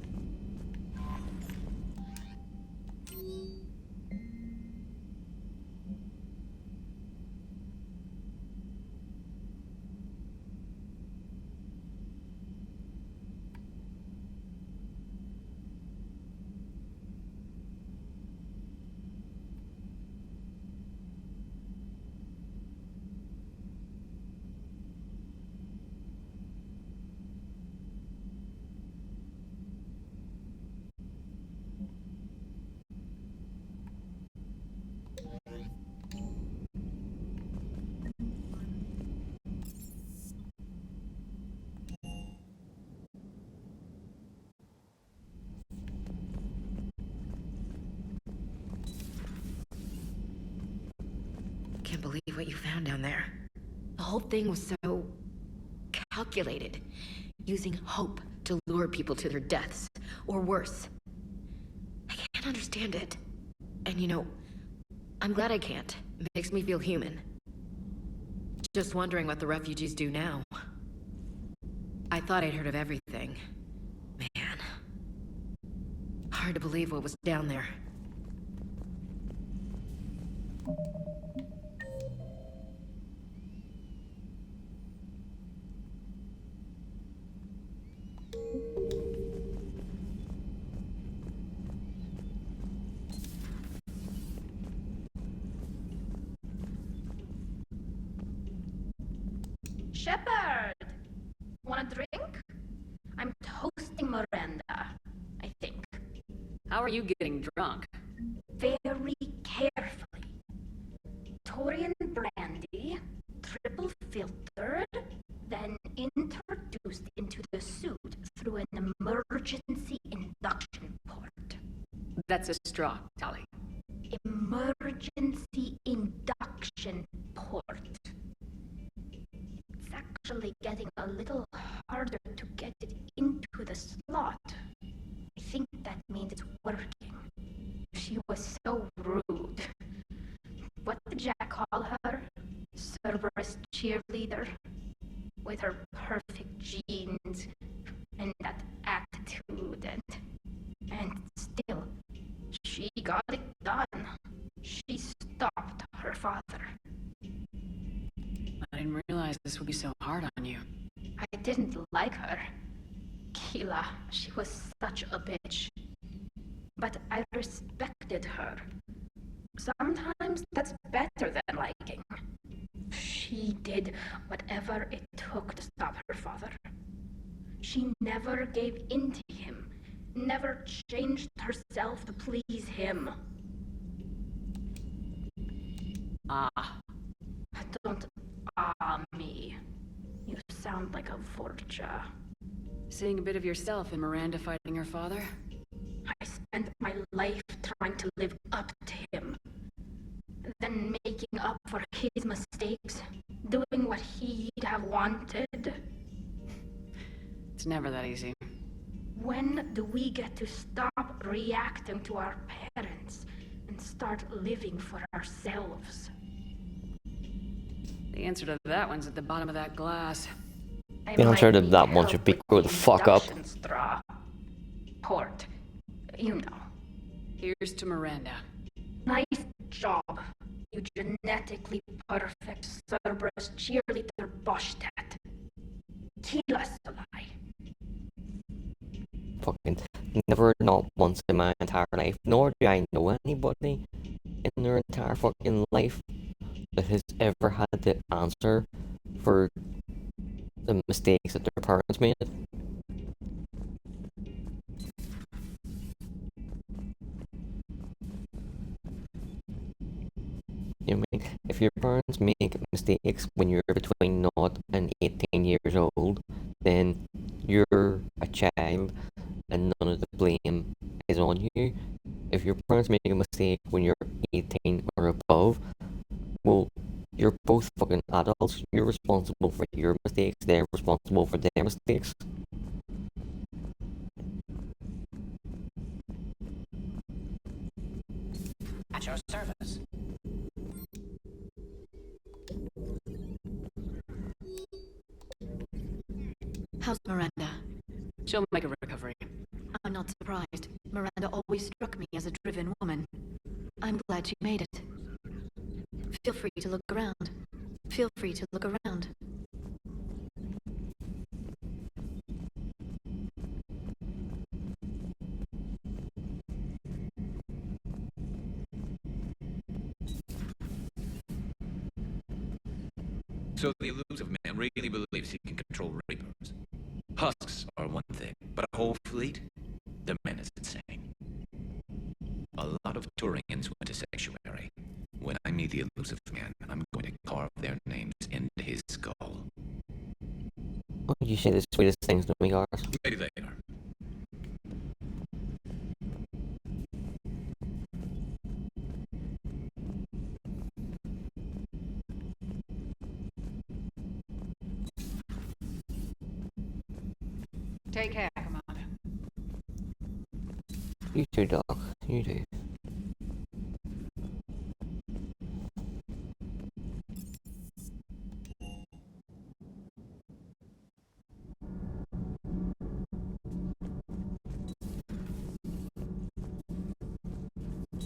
Can't believe what you found down there. The whole thing was so calculated, using hope to lure people to their deaths, or worse. I can't understand it. And you know, I'm glad I can't. It makes me feel human. Just wondering what the refugees do now. I thought I'd heard of everything. Man. Hard to believe what was down there. Shepard! Want a drink? I'm toasting Miranda, I think. How are you getting drunk? Very carefully. Torian brandy, triple filtered, then introduced into the suit through an emergency induction port. That's a straw, Tali. Emergency induction port. It's actually getting a little harder to get it into the slot. I think that means it's working. She was so rude. What did Jack call her? Cerberus cheerleader? With her perfect genes and that attitude and still, she got it done. She stopped her father. I didn't realize this would be so hard on you. I didn't like her. Keela, she was such a bitch. But I respected her. Sometimes that's better than liking. She did whatever it took to stop her father. She never gave in to him, never changed herself to please him. Don't me. You sound like a Vorcha. Seeing a bit of yourself in Miranda fighting her father? I spent my life trying to live up to him. Then making up for his mistakes, doing what he'd have wanted. It's never that easy. When do we get to stop reacting to our parents and start living for ourselves? The answer to that one's at the bottom of that glass. The answer to that one should be grow the fuck up. Straw. Port. You know. Here's to Miranda. Nice job. You genetically perfect Cerberus cheerleader Boschtat. Kill us, lie. Fucking never, not once in my entire life, nor do I know anybody in their entire fucking life that has ever had to answer for the mistakes that their parents made. You know what I mean? If your parents make mistakes when you're between 0 and 18 years old, then you're a child and none of the blame is on you. If your parents make a mistake when you're 18 or above, well, you're both fucking adults. You're responsible for your mistakes, they're responsible for their mistakes. At your service. How's Miranda? She'll make a recovery. I'm not surprised. Miranda always struck me as a driven woman. I'm glad she made it. Feel free to look around. Feel free to look around. So the elusive man really believes he can control Reapers. Husks are one thing, but a whole fleet? The man is insane. A lot of Turians went to Sanctuary. When I meet the elusive man, I'm going to carve their names into his skull. Why would you say the sweetest things to me, Garth? Maybe later. Take care, Commander. You too, Doc. You do.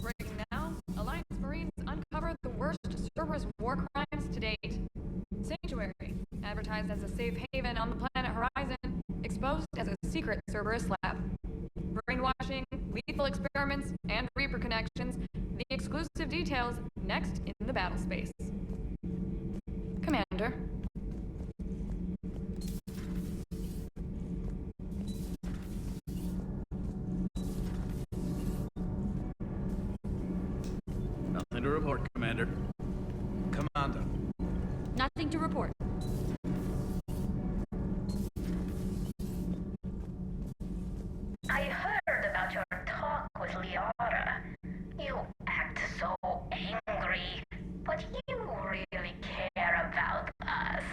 Breaking now, Alliance Marines uncovered the worst Cerberus war crimes to date. Sanctuary, advertised as a safe haven on the planet Horizon, exposed as a secret Cerberus lab. Brainwashing, lethal experiments, and Reaper connections, the exclusive details next in the battle space. Commander. Nothing to report, Commander. Commander. Nothing to report. I heard about your talk with Liara. You act so angry, but you really care about us.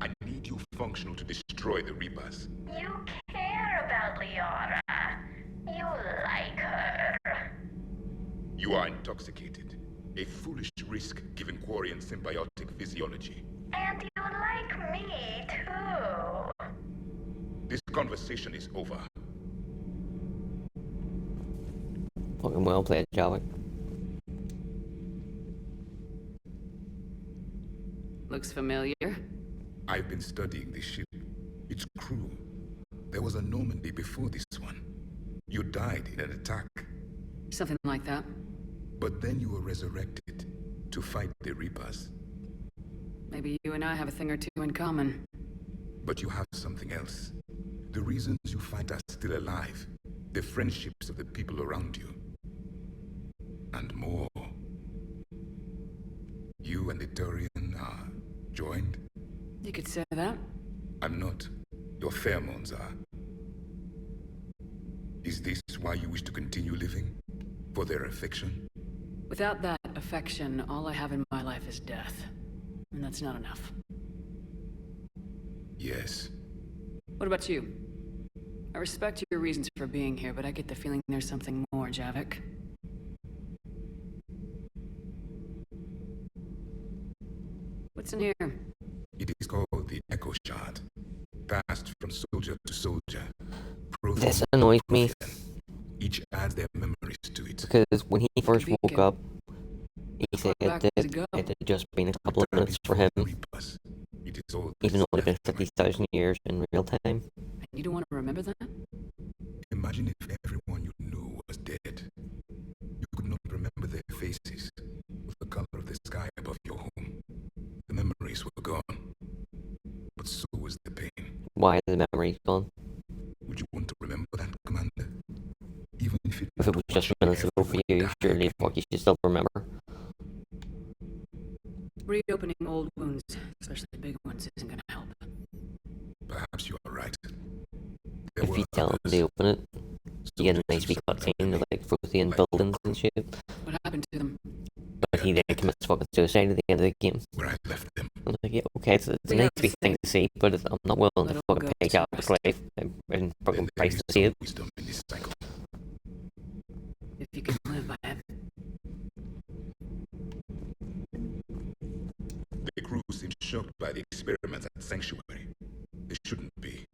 I need you functional to destroy the Reapers. You care about Liara. You like her. You are intoxicated. A foolish risk given Quarian symbiotic physiology. And you like me, too. This conversation is over. Fucking well played, Javik. Looks familiar. I've been studying this ship. Its crew. There was a Normandy before this one. You died in an attack. Something like that. But then you were resurrected to fight the Reapers. Maybe you and I have a thing or two in common. But you have something else. The reasons you fight are still alive. The friendships of the people around you. And more. You and the Turian are joined? You could say that. I'm not. Your pheromones are. Is this why you wish to continue living? For their affection? Without that affection, all I have in my life is death. And that's not enough. Yes. What about you? I respect your reasons for being here, but I get the feeling there's something more, Javik. What's in here? It is called the Echo Shard. Passed from soldier to soldier. This annoys me. Each adds their memories to it. Because when he first woke up, he said that it had just been a couple of minutes for him, even though it had been 50,000 years in real time. And you don't want to remember that? Imagine if everyone you knew was dead. You could not remember their faces, or the color of the sky above your home. The memories were gone, but so was the pain. Why are the memories gone? Would you want to remember that, Commander? Even if it was just minutes ago for you, surely the fuck you should still remember. Reopening old wounds, especially big ones, isn't gonna help. Perhaps you are right. If you tell them to open it, you get a nice wee cutscene of like Prothean buildings and shit. What happened to them? But he then commits fucking suicide at the end of the game. Where I left them. I was like, yeah, okay, it's a nice wee thing to see, but I'm not willing to fucking pay Javik's life and fucking price to see it. If you can live by it. The crew seemed shocked by the experiments at Sanctuary. They shouldn't be.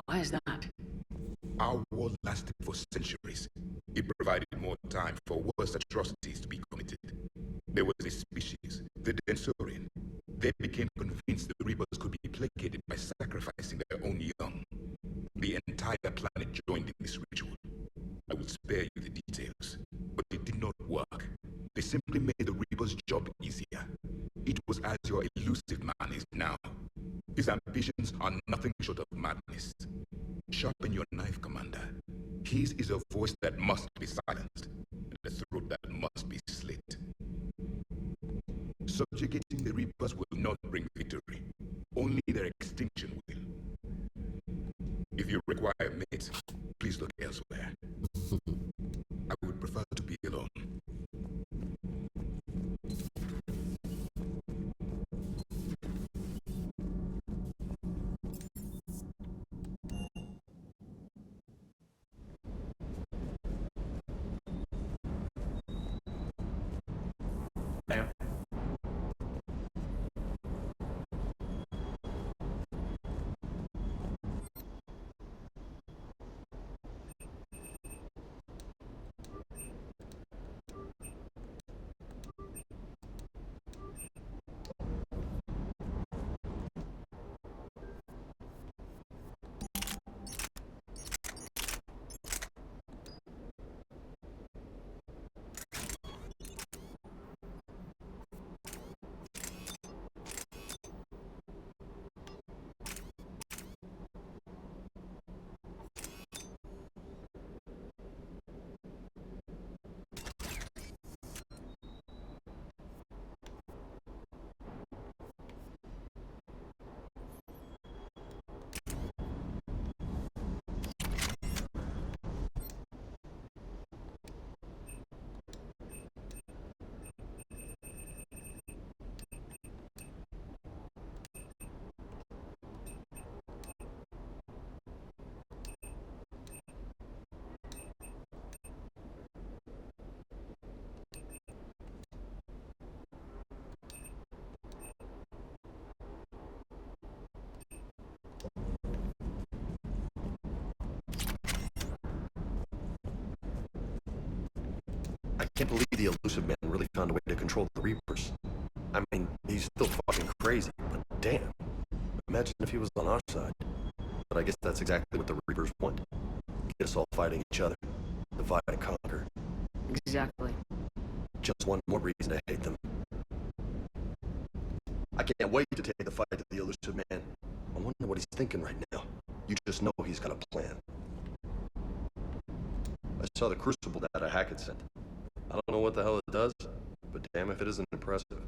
Why is that? Our war lasted for centuries. It provided more time for worse atrocities to be committed. There was a species, the Densorian. They became convinced the Reapers could be placated by sacrificing their own young. The entire planet joined in this ritual. I will spare you the details, but it did not work. They simply made the Reaper's job easier. It was as your elusive man is now. His ambitions are nothing short of madness. Sharpen your knife, Commander. His is a voice that must be silenced, and a throat that must be slit. Subjugating the Reapers will not bring victory. Only their extinction will. If you require mates, please look elsewhere. I would prefer to be alone. I can't believe the elusive man really found a way to control the Reapers. I mean, he's still fucking crazy, but damn. Imagine if he was on our side. But I guess that's exactly what the Reapers want. Get us all fighting each other. Divide and conquer. Exactly. Just one more reason to hate them. I can't wait to take the fight to the elusive man. I wonder what he's thinking right now. You just know he's got a plan. I saw the crucible data Hackett sent. I don't know what the hell it does, but damn if it isn't impressive.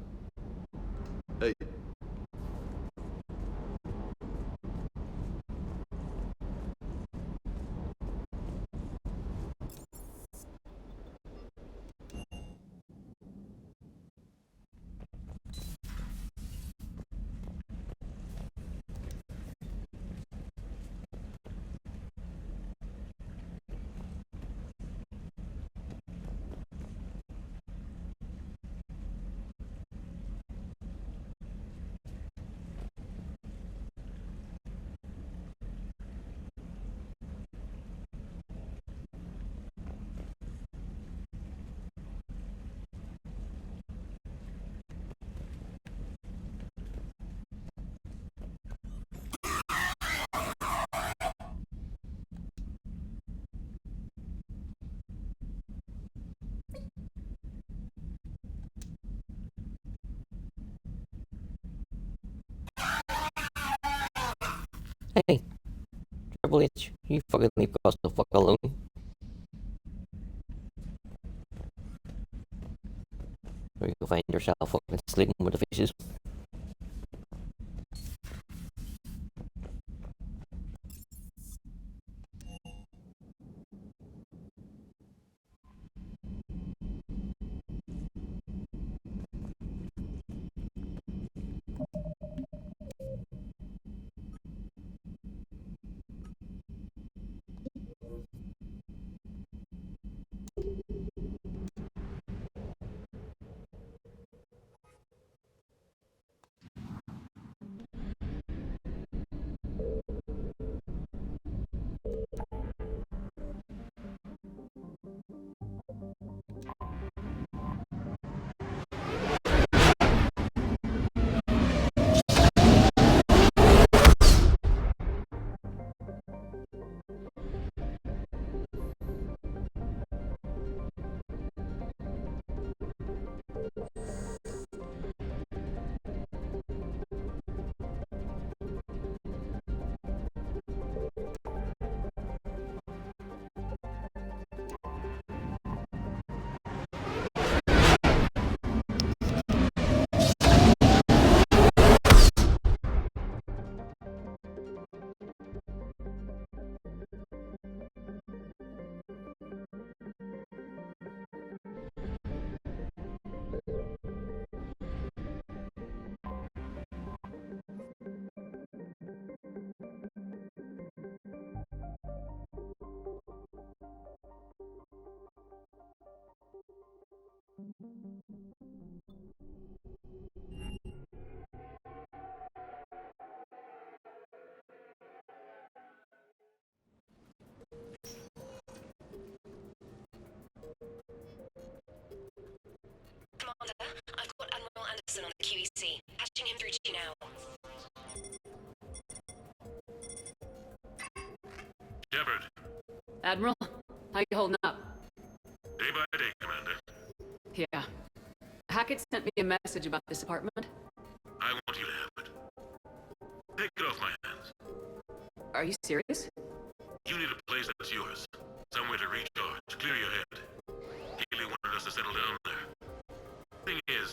Hey. Hey, Triple H, you fucking leave us the fuck alone. Or you'll find yourself fucking sleeping with the fishes. Commander, I've got Admiral Anderson on the QEC. Patching him through to you now. Shepard. Admiral, how you holding up? Day by day, Commander. Yeah. Hackett sent me a message about this apartment. I want you to have it. Take it off my hands. Are you serious? You need a place that's yours. Somewhere to recharge, clear your head. Healy wanted us to settle down there. Thing is,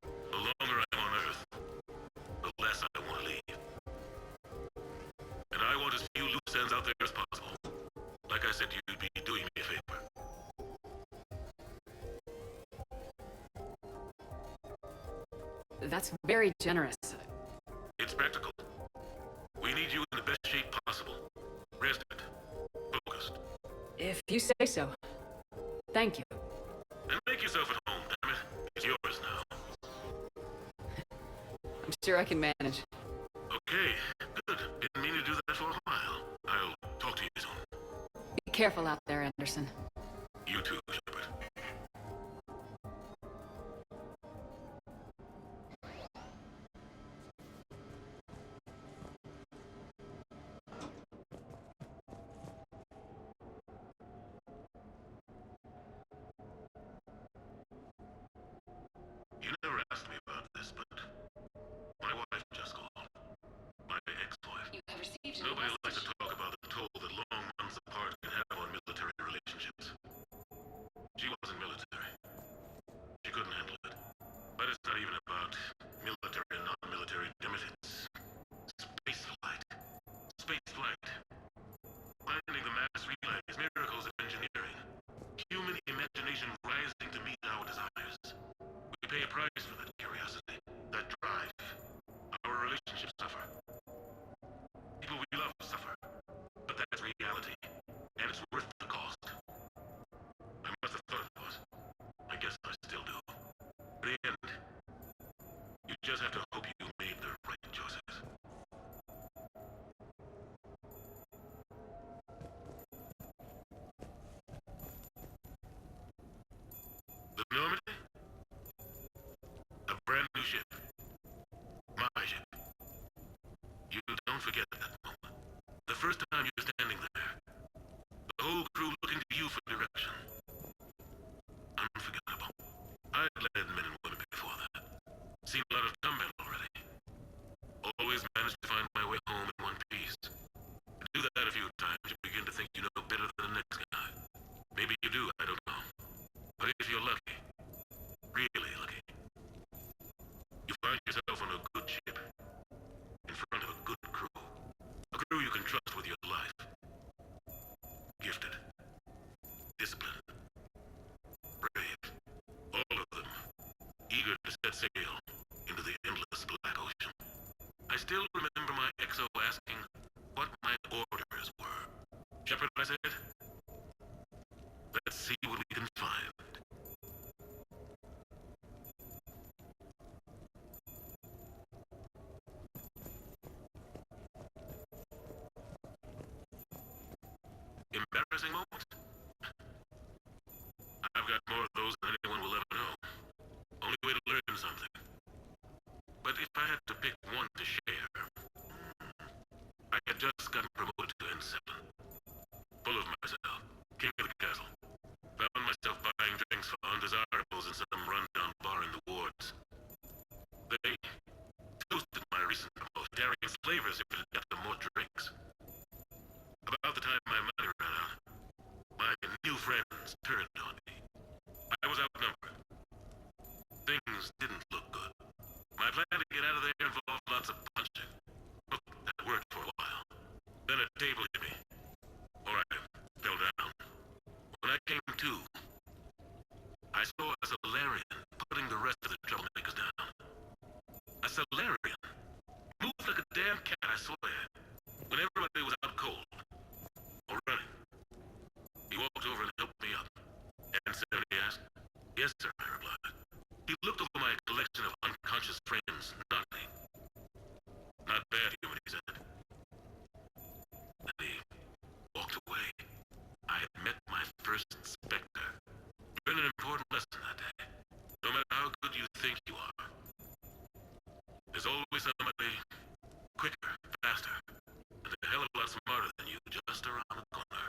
the longer I'm on Earth, the less I want to leave. And I want as few loose ends out there as possible. Like I said, you'd be doing me a favor. That's very generous. It's practical. We need you in the best shape possible. Rested. Focused. If you say so. Thank you. And make yourself at home, damn it. It's yours now. I'm sure I can manage. Okay, good. Didn't mean to do that for a while. I'll talk to you soon. Be careful out there, Anderson. You too, Shepard. You never asked me about this, but my wife just called. My ex-wife. You have received a Nobody message. likes to talk about the toll that long months apart can have on military relationships. She wasn't military. She couldn't handle it. But it's not even about military and non-military. Damn it, it's space flight. Space flight. Finding the mass relays, miracles of engineering. Human imagination rising to meet our desires. We pay a price for that curiosity, that drive. Our relationships suffer. People we love suffer. But that's reality. And it's worth the cost. I must have thought it was. I guess I still do. But in the end, you just have to hope you made the right choices. The Normandy? A brand new ship. My ship. You don't forget that moment. The first time you're standing there. The whole crew looking to you for direction. Unforgettable. I'd led men and women before that. Seen a lot of combat already. Always managed to find my way home in one piece. I still remember my XO asking what my orders were. Shepard, I said, let's see what we can find. Embarrassing moments? I've got more of those than anyone will ever know. Only way to learn something. But if I had to pick one to share, I had just gotten promoted to N7. Full of myself, king of the castle. Found myself buying drinks for undesirables in some rundown bar in the wards. They toasted my recent promotion, daring flavors if it had got them more drinks. About the time my money ran out, my new friends turned on me. I was outnumbered. Things didn't look good. My plan to get out of there involved lots of punching. Look, that worked for a while. Then a table hit me. Or I fell down. When I came to, I saw a Solarian putting the rest of the troublemakers down. A Solarian? Moved like a damn cat, I swear. When everybody was out cold. Or running. He walked over and helped me up. And said, he asked, "Yes, sir," I replied. He looked over my collection of unconscious friends, nodding. "Not bad, human," he said. Then he walked away. I had met my first Spectre. Been an important lesson that day. No matter how good you think you are, there's always somebody quicker, faster, and a hell of a lot smarter than you just around the corner.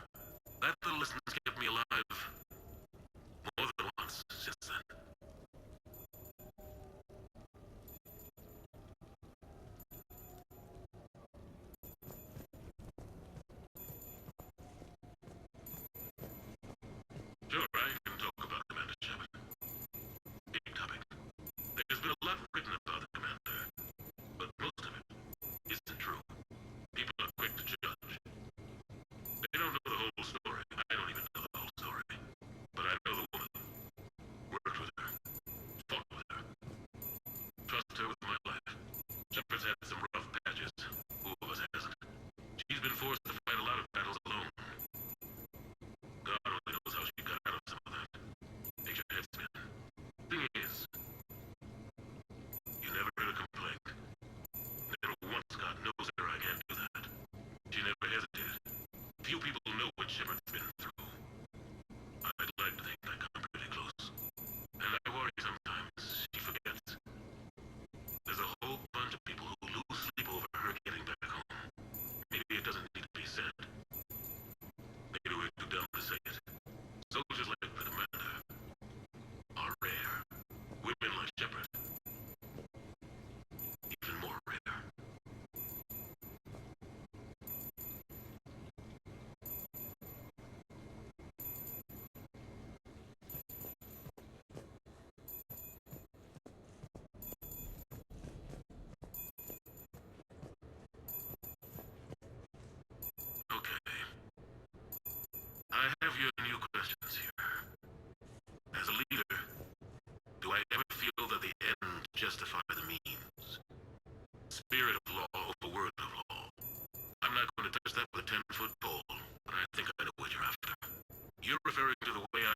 That little lesson kept me alive more than once since then. Sure, I can talk about Commander Shepard. Big topic. There's been a lot written about the Commander, but most of it isn't true. People are quick to judge. They don't know the whole story. I don't even know the whole story. But I know the woman. Worked with her. Fought with her. Trust her with my life. Shepard's had some rough patches. Who of us hasn't? She's been forced to fight a lot of battles alone. God only knows how she got out of some of that. Makes your head spin. Thing is, you never heard a complaint. Never once got no, sir, I can't do that. She never hesitated. Few people know what Shepard's been through. I'd like to think I come pretty close. And I worry sometimes she forgets. There's a whole bunch of people who lose sleep over her getting back home. Maybe it doesn't need to be said. Maybe we're too dumb to say it. Soldiers like the Commander are rare. Women like Shepard, even more rare. Okay. I have your new questions here. As a leader, do I ever feel that the end justify the means? Spirit of law over word of law. I'm not going to touch that with a 10-foot pole, but I think I know what you're after. You're referring to the way I,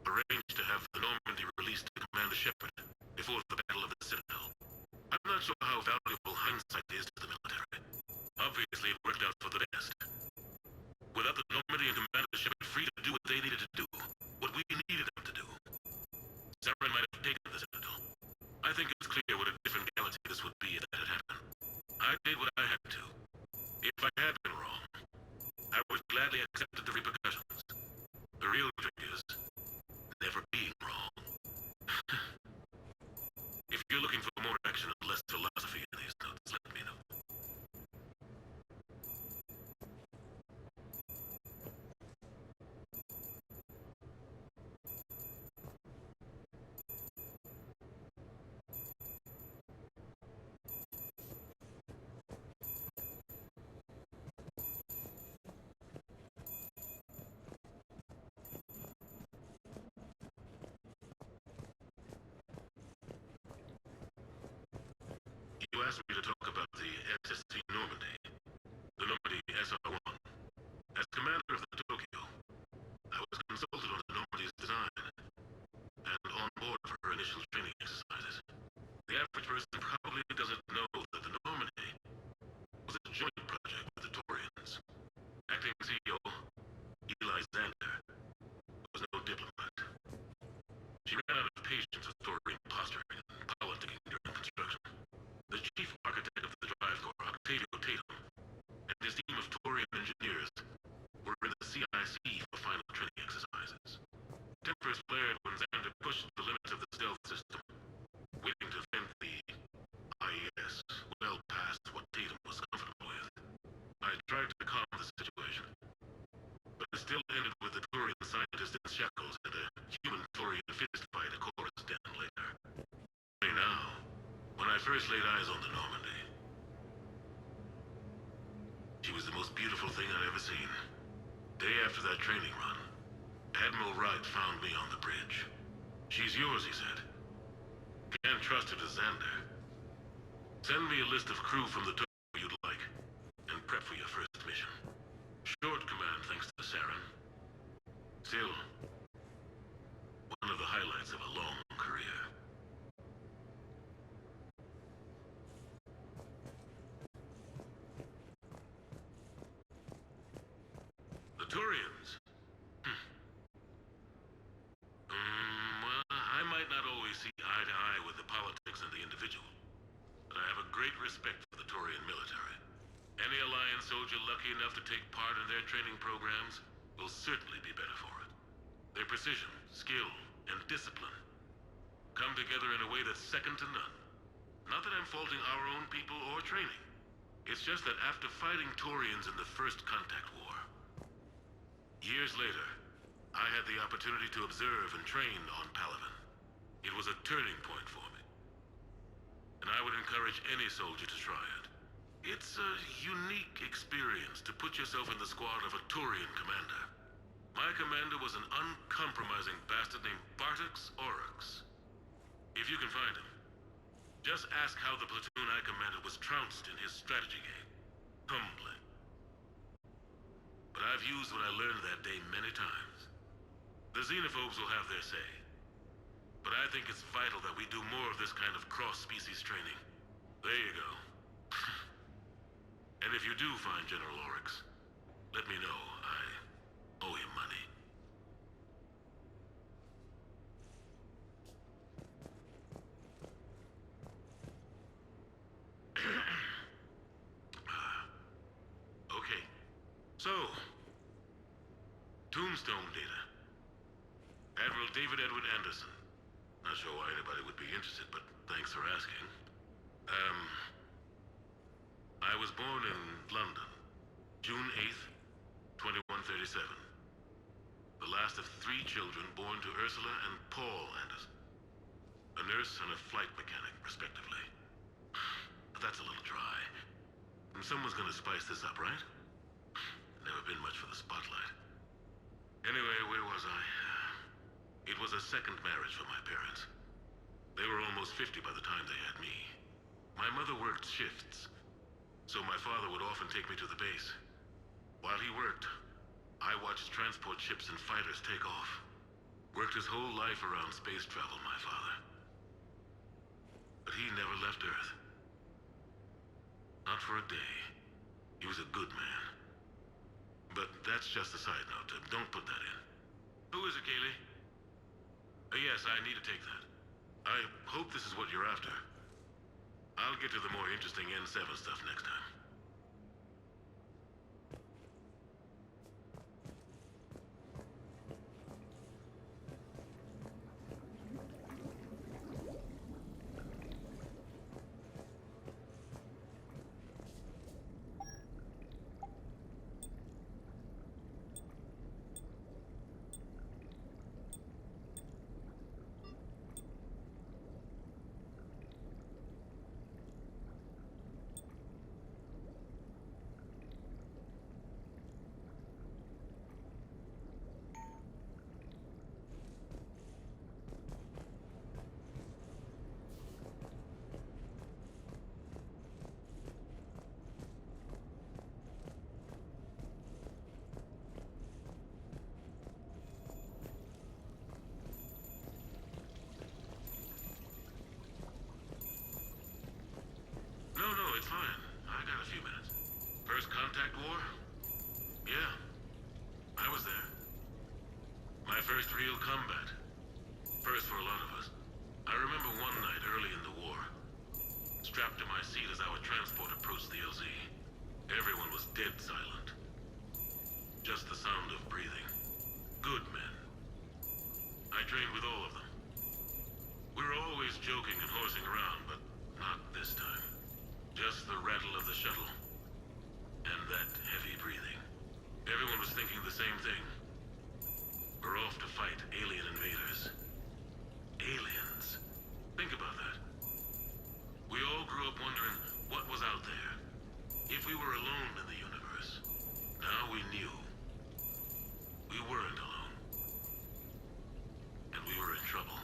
arranged to have the Normandy released to Commander Shepard before the Battle of the Citadel. I'm not sure how valuable hindsight is to the military. Obviously, it worked out for the best. Without the Normandy and Commander Shepard free to do what they needed to do, what we needed them to do, Saren might have taken the Citadel. I think it's clear what a different galaxy this would be if that had happened. I did what I had to. If I had been wrong, I would gladly accepted the repercussions. The real trick is never being wrong. If you're looking for more action and less philosophy in these notes, let me know. asked me to talk about the SSC Normandy, the Normandy SR-1. As commander of the Tokyo, I was consulted on the Normandy's design and on board for her initial training exercises. The average person probably doesn't know that the Normandy was a joint project with the Torians. Acting CEO, Eli Xander, was no diplomat. She ran out of patience with Torian posturing and politicking during construction. The chief architect of the drive core, Octavio Tatum, and his team of Torian engineers were in the CIC for final training exercises. Tempers flared when Xander pushed the limits of the stealth system, waiting to vent the IES well past what Tatum was comfortable with. I tried to calm the situation, but it still ended with the Torian scientist in shackles and a human Torian fistfight a chorus den later. Now, when I first laid eyes on the Normandy, she was the most beautiful thing I'd ever seen. Day after that training run, Admiral Wright found me on the bridge. She's yours, he said. Can't trust her to Xander. Send me a list of crew from the Tokyo you'd like, and prep for your first mission. Short command thanks to Saren. Still, one of the highlights of a long career. The Turians. Well, I might not always see eye to eye with the politics and the individual, but I have a great respect for the Turian military. Any Alliance soldier lucky enough to take part in their training programs will certainly be better for it. Their precision, skill, and discipline come together in a way that's second to none. Not that I'm faulting our own people or training. It's just that after fighting Turians in the First Contact War, years later, I had the opportunity to observe and train on Palaven. It was a turning point for me. And I would encourage any soldier to try it. It's a unique experience to put yourself in the squad of a Turian commander. My commander was an uncompromising bastard named Bartix Oryx. If you can find him, just ask how the platoon I commanded was trounced in his strategy game. Humbling. But I've used what I learned that day many times. The xenophobes will have their say. But I think it's vital that we do more of this kind of cross-species training. There you go. And if you do find General Oryx, let me know. I owe him money. Okay. So, Tombstone data. Admiral David Edward Anderson. Not sure why anybody would be interested, but thanks for asking. I was born in London, June 8th, 2137. The last of 3 children born to Ursula and Paul Anderson. A nurse and a flight mechanic, respectively. But that's a little dry. And someone's gonna spice this up, right? Never been much for the spotlight. Anyway, where was I? It was a second marriage for my parents. They were almost 50 by the time they had me. My mother worked shifts, so my father would often take me to the base. While he worked, I watched transport ships and fighters take off. Worked his whole life around space travel, my father. But he never left Earth. Not for a day. He was a good man. But that's just a side note. Don't put that in. Who is it, Kaylee? Yes, I need to take that. I hope this is what you're after. I'll get to the more interesting N7 stuff next time. real combat. First for a lot of us. I remember one night early in the war, strapped to my seat as our transport approached the LZ. Everyone was dead silent. Just the sound of breathing. Good men. I trained with all of them. We were always joking and horsing around, but not this time. Just the rattle of the shuttle. And that heavy breathing. Everyone was thinking the same thing. We're off to fight alien invaders. Aliens. Think about that. We all grew up wondering what was out there. If we were alone in the universe. Now we knew. We weren't alone. And we were in trouble.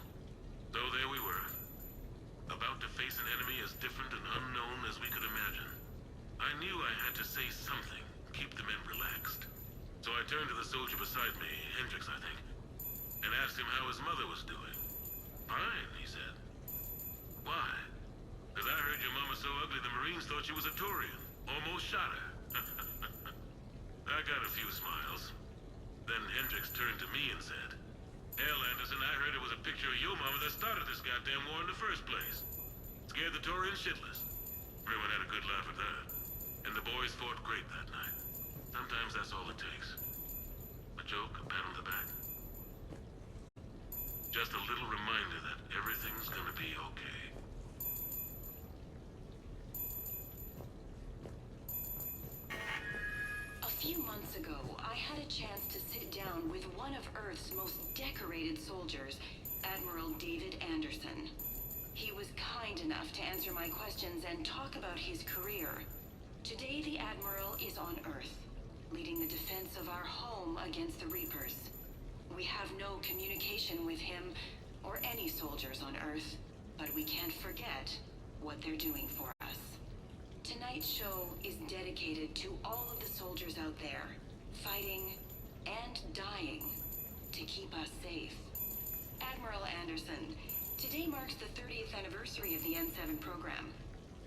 So there we were. About to face an enemy as different and unknown as we could imagine. I knew I had to say something, keep the men relaxed. So I turned to the soldier beside me, Hendricks I think, and asked him how his mother was doing. Fine, he said. Why? Because I heard your mama so ugly the Marines thought she was a Turian. Almost shot her. I got a few smiles. Then Hendricks turned to me and said, Hell, Anderson, I heard it was a picture of your mama that started this goddamn war in the first place. Scared the Turians shitless. Everyone had a good laugh at that. And the boys fought great that night. Sometimes that's all it takes. A joke, a pat on the back. Just a little reminder that everything's gonna be okay. A few months ago, I had a chance to sit down with one of Earth's most decorated soldiers, Admiral David Anderson. He was kind enough to answer my questions and talk about his career. Today, the Admiral is on Earth, leading the defense of our home against the Reapers. We have no communication with him or any soldiers on Earth, but we can't forget what they're doing for us. Tonight's show is dedicated to all of the soldiers out there, fighting and dying to keep us safe. Admiral Anderson, today marks the 30th anniversary of the N7 program.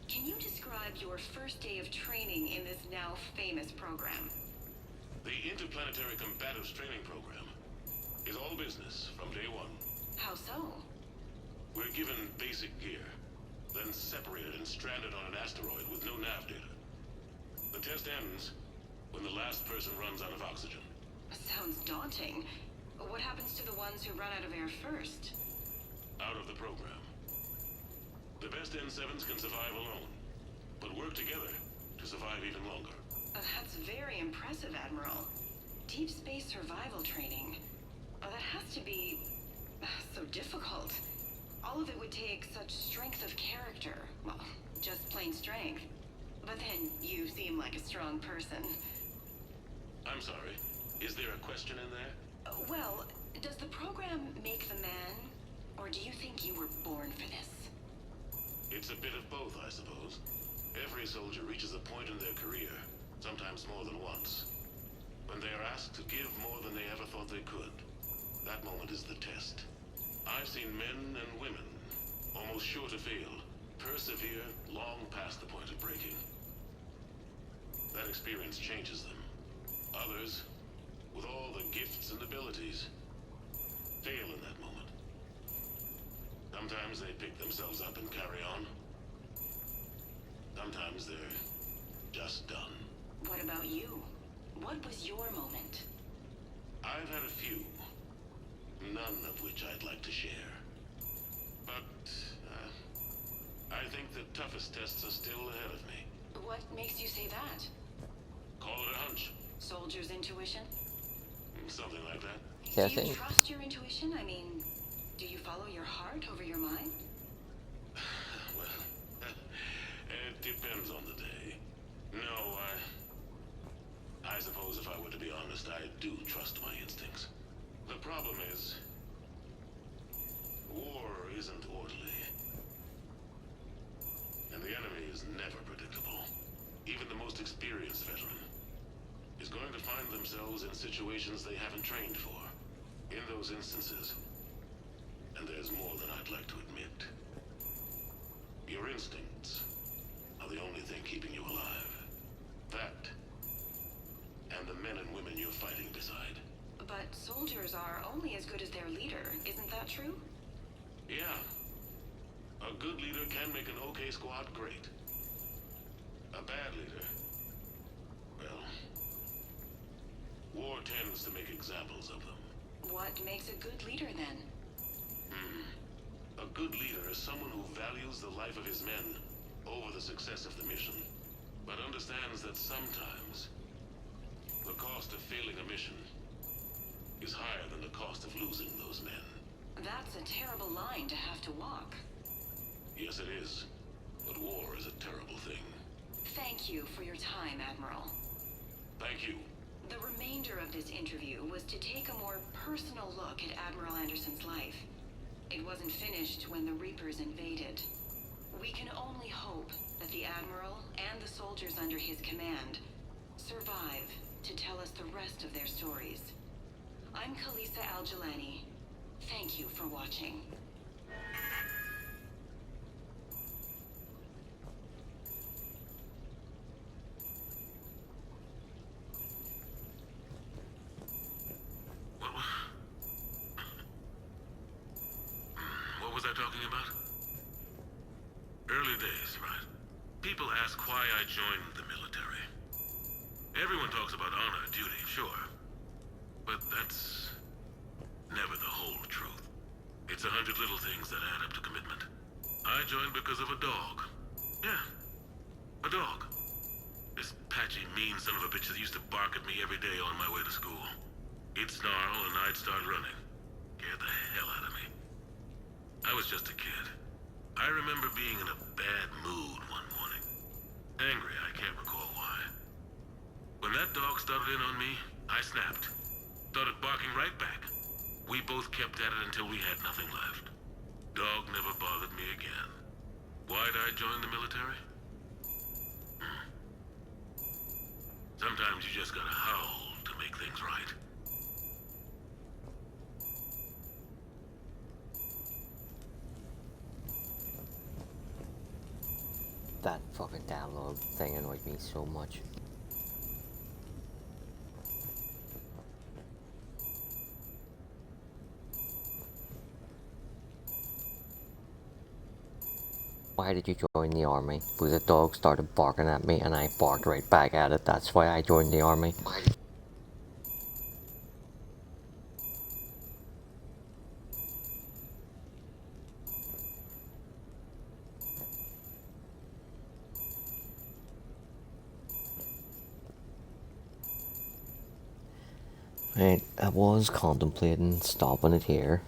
Can you describe your first day of training in this now famous program? The Interplanetary Combatives Training Program is all business from day one. How so? We're given basic gear, then separated and stranded on an asteroid with no nav data. The test ends when the last person runs out of oxygen. Sounds daunting. What happens to the ones who run out of air first? Out of the program. The best N7s can survive alone, but work together to survive even longer. That's very impressive, Admiral. Deep space survival training. That has to be so difficult. All of it would take such strength of character. Well, just plain strength. But then you seem like a strong person. I'm sorry. Is there a question in there? Well, does the program make the man? Or do you think you were born for this? It's a bit of both, I suppose. Every soldier reaches a point in their career, sometimes more than once, when they are asked to give more than they ever thought they could. That moment is the test. I've seen men and women, almost sure to fail, persevere long past the point of breaking. That experience changes them. Others, with all the gifts and abilities, fail in that moment. Sometimes they pick themselves up and carry on. Sometimes they're just done. What about you? What was your moment? I've had a few, none of which I'd like to share. But, I think the toughest tests are still ahead of me. What makes you say that? Call it a hunch. Soldier's intuition? Something like that. Yeah, Do you trust your intuition? I mean, do you follow your heart over your mind? Well, it depends on the day. No, I suppose if I were to be honest, I do trust my instincts. The problem is, war isn't orderly. And the enemy is never predictable. Even the most experienced veteran is going to find themselves in situations they haven't trained for. In those instances, and there's more than I'd like to admit, your instincts are the only thing keeping you alive. That, and the men and women you're fighting beside. But soldiers are only as good as their leader, isn't that true? Yeah. A good leader can make an okay squad great. A bad leader, well, war tends to make examples of them. What makes a good leader, then? A good leader is someone who values the life of his men over the success of the mission, but understands that sometimes the cost of failing a mission is higher than the cost of losing those men. That's a terrible line to have to walk. Yes, it is. But war is a terrible thing. Thank you for your time, Admiral. Thank you. The remainder of this interview was to take a more personal look at Admiral Anderson's life. It wasn't finished when the Reapers invaded. We can only hope that the Admiral and the soldiers under his command survive to tell us the rest of their stories. I'm Khaleesa Al-Jilani. Thank you for watching. What was I talking about? Early days, right? People ask why I joined the military. Everyone talks about honor, duty, sure. But that's never the whole truth. It's 100 little things that add up to commitment. I joined because of a dog. Yeah, a dog. This patchy, mean son of a bitch that used to bark at me every day on my way to school. He'd snarl and I'd start running. Scared the hell out of me. I was just a kid. I remember being in a bad mood one morning. Angry, I can't recall why. When that dog started in on me, I snapped. Started barking right back. We both kept at it until we had nothing left. Dog never bothered me again. Why'd I join the military? Sometimes you just gotta howl to make things right. That fucking dialogue thing annoyed me so much. Why did you join the army? Because the dog started barking at me and I barked right back at it. That's why I joined the army. Right, I was contemplating stopping it here.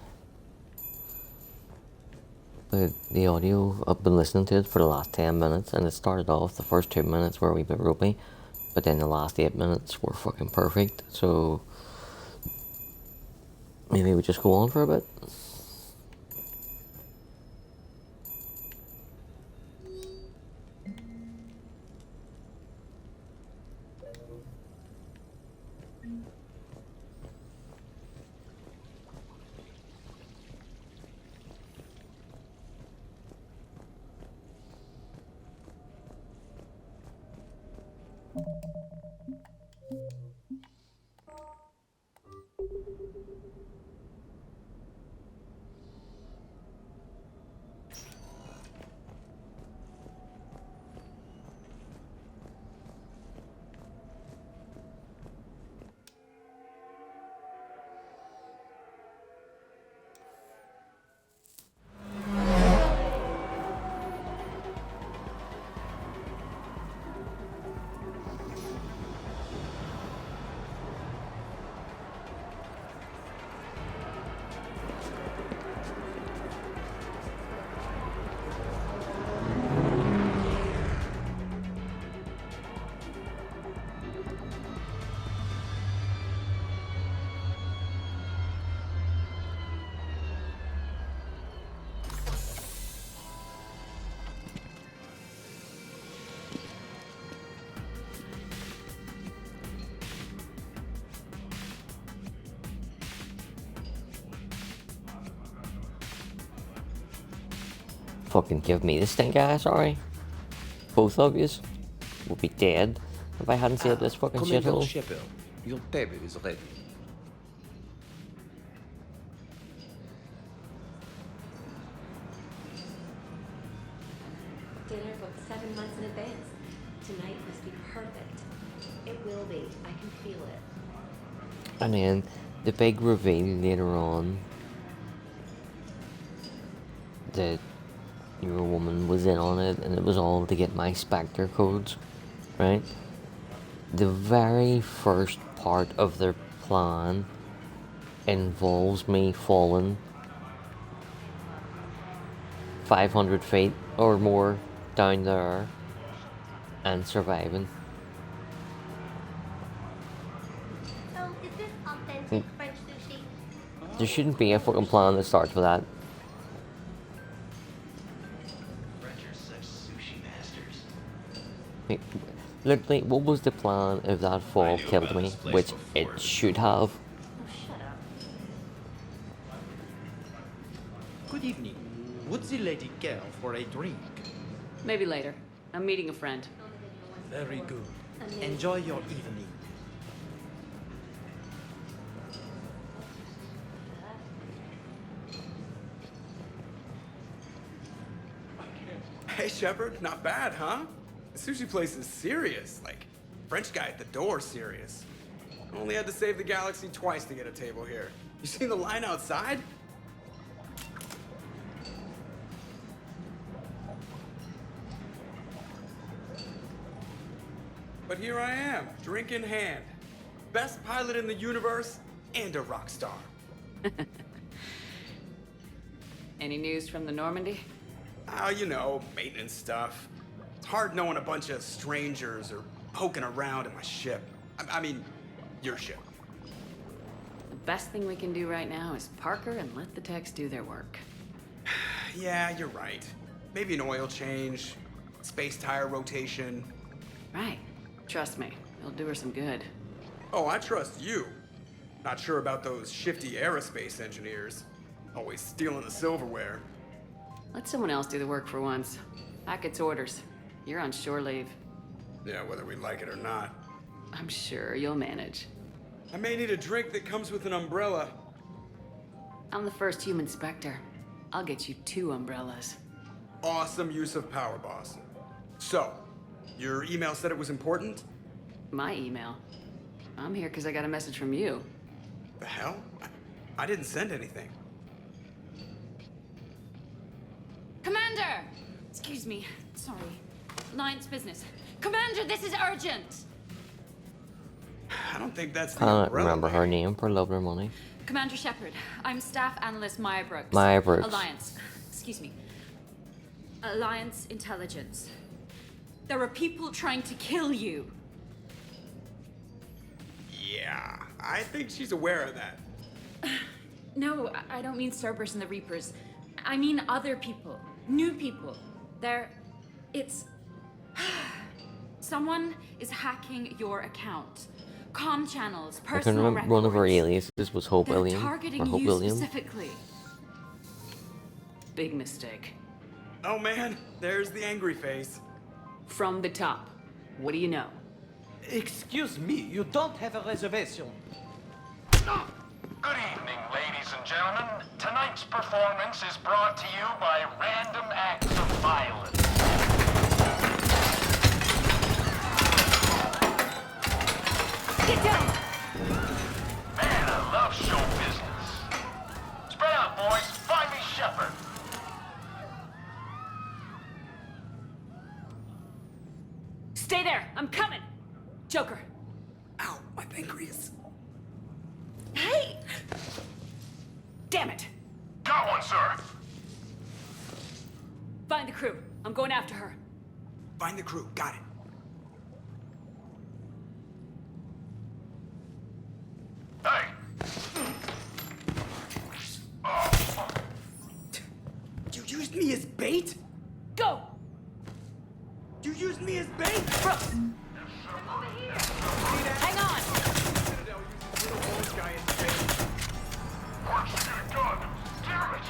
But the audio, I've been listening to it for the last 10 minutes and it started off, the first 2 minutes were a wee bit ropey, but then the last 8 minutes were fucking perfect, so maybe we just go on for a bit. Fucking give me the stink eye, sorry. Both of yous would be dead if I hadn't saved this fucking Commando shithole. Shepard, your table is ready. booked 7 months in advance. Tonight must be perfect. It will be. I can feel it. And then the big reveal later on that your woman was in on it, and it was all to get my Spectre codes, right? The very first part of their plan involves me falling 500 feet or more down there and surviving. So, is this authentic French sushi? There shouldn't be a fucking plan that starts with that. French are such sushi masters. Like, literally, what was the plan if that fall killed me? Which it should have. Good evening. Would the lady care for a drink? Maybe later. I'm meeting a friend. Very good. Enjoy your evening. Hey, Shepard, not bad, huh? The sushi place is serious. Like, French guy at the door serious. Only had to save the galaxy twice to get a table here. You seen the line outside? But here I am, drink in hand. Best pilot in the universe and a rock star. Any news from the Normandy? You know, maintenance stuff. It's hard knowing a bunch of strangers or poking around in my ship. I mean, your ship. The best thing we can do right now is park her and let the techs do their work. Yeah, you're right. Maybe an oil change, space tire rotation. Right. Trust me, it'll do her some good. Oh, I trust you. Not sure about those shifty aerospace engineers. Always stealing the silverware. Let someone else do the work for once. Hackett's orders. You're on shore leave. Yeah, whether we like it or not. I'm sure you'll manage. I may need a drink that comes with an umbrella. I'm the first human Spectre. I'll get you 2 umbrellas. Awesome use of power, boss. So, your email said it was important? My email? I'm here because I got a message from you. The hell? I didn't send anything. Commander! Excuse me. Sorry. Alliance business. Commander, this is urgent! I don't think that's the I don't umbrella. remember her name for love or money. Commander Shepard, I'm Staff Analyst Maya Brooks. Maya Brooks. Alliance. Excuse me. Alliance Intelligence. There are people trying to kill you. Yeah, I think she's aware of that. No, I don't mean Cerberus and the Reapers. I mean other people. New people. It's... Someone is hacking your account. Comm channels, I can personal remember records. one of her aliases was Hope They're William. targeting Or Hope you William. specifically. Big mistake. Oh man, there's the angry face. From the top. What do you know? Excuse me, you don't have a reservation. Good evening, ladies and gentlemen. Tonight's performance is brought to you by Random Acts of Violence. Get down! Man, I love show business. Spread out, boys. Find me Shepard. Stay there! I'm coming! Joker. Ow, my pancreas. Hey! Damn it! Got one, sir. Find the crew. I'm going after her. Find the crew, got it. Hey. You used me as bait? Go! You used me as bait? Brooks! Hang on! Citadel uses little orange guy as bait. Works to the gun. Damn it.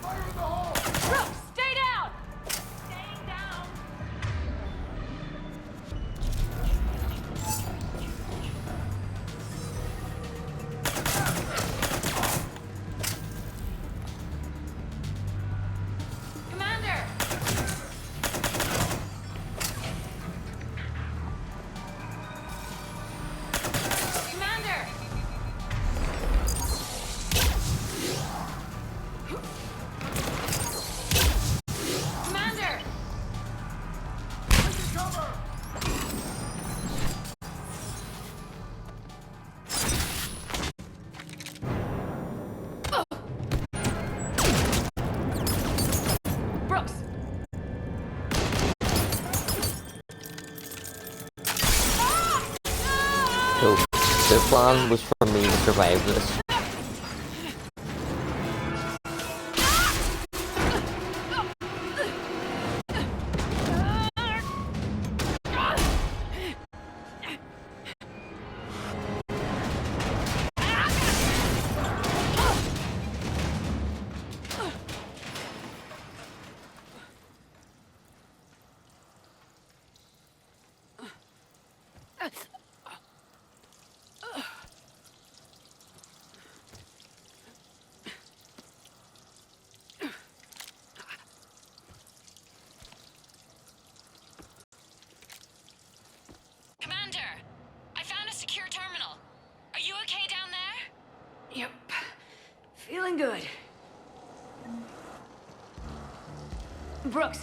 Fire in the hole! Brooks, stay down! Staying down! So, their plan was for me to survive this. Commander, I found a secure terminal. Are you okay down there? Yep. Feeling good. Brooks,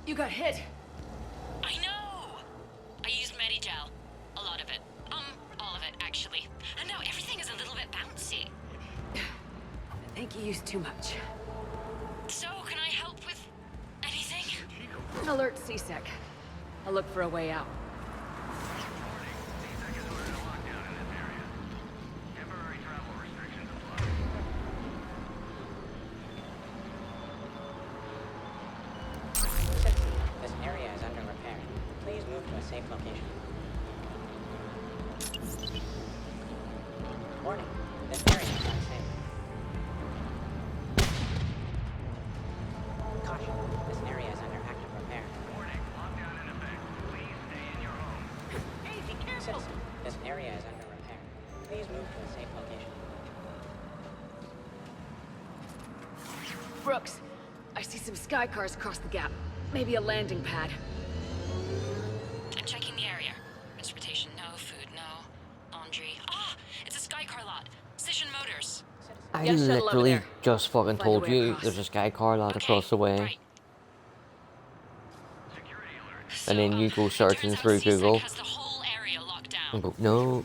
you got hit. I know! I used Medigel. A lot of it. All of it, actually. And now everything is a little bit bouncy. I think you used too much. So, can I help with anything? Alert CSEC. I'll look for a way out. This area is under repair. Please move to a safe location. Warning. This area is unsafe. Caution. This area is under active repair. Warning. Lockdown in effect. Please stay in your home. Hey, be careful! Citizen, this area is under repair. Please move to a safe location. Brooks, I see some sky cars across the gap. Maybe a landing pad. I'm checking the area. Transportation, no. Food, no. Laundry. Ah! It's a Skycar lot. Cision Motors. I Get a shuttle over literally there. just fucking Find a told way you across. there's a sky car lot across the way. Right. And then you go searching through Google. And go, no.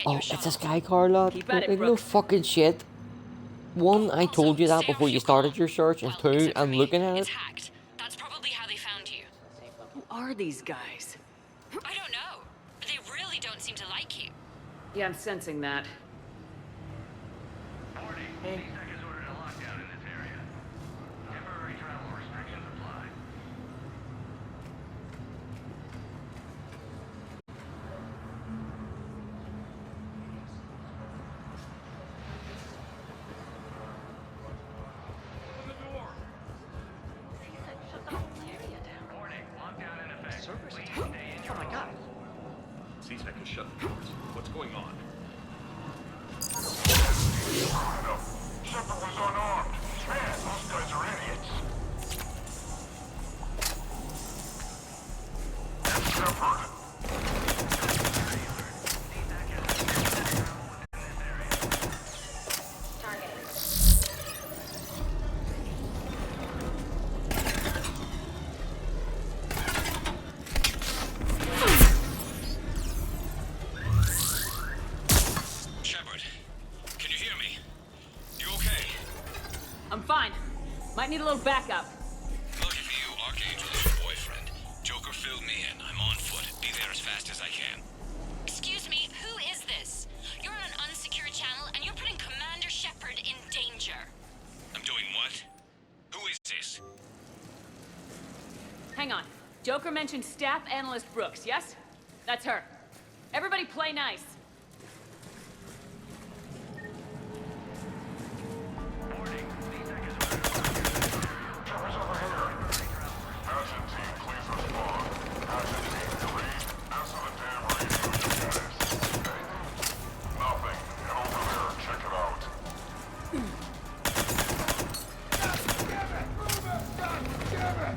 Oh, it's a sky car lot. Keep at it, Like, no Brooks. fucking shit. One, I told you that before you started your search, and two, I'm looking at it. That's probably how they found you. Who are these guys? I don't know. But they really don't seem to like you. Yeah, I'm sensing that. Hey. Is ordered a lockdown in this area. Temporary travel restrictions apply. Oh my god. C-Tech has shut the doors. What's going on? Shepard was unarmed. Man, those guys are idiots. Shepard. Shepard, can you hear me? You okay? I'm fine. Might need a little backup. Lucky for you, Archangel is your boyfriend. Joker filled me in. I'm on foot. Be there as fast as I can. Excuse me, who is this? You're on an unsecured channel and you're putting Commander Shepard in danger. I'm doing what? Who is this? Hang on. Joker mentioned Staff Analyst Brooks, yes? That's her. Everybody play nice.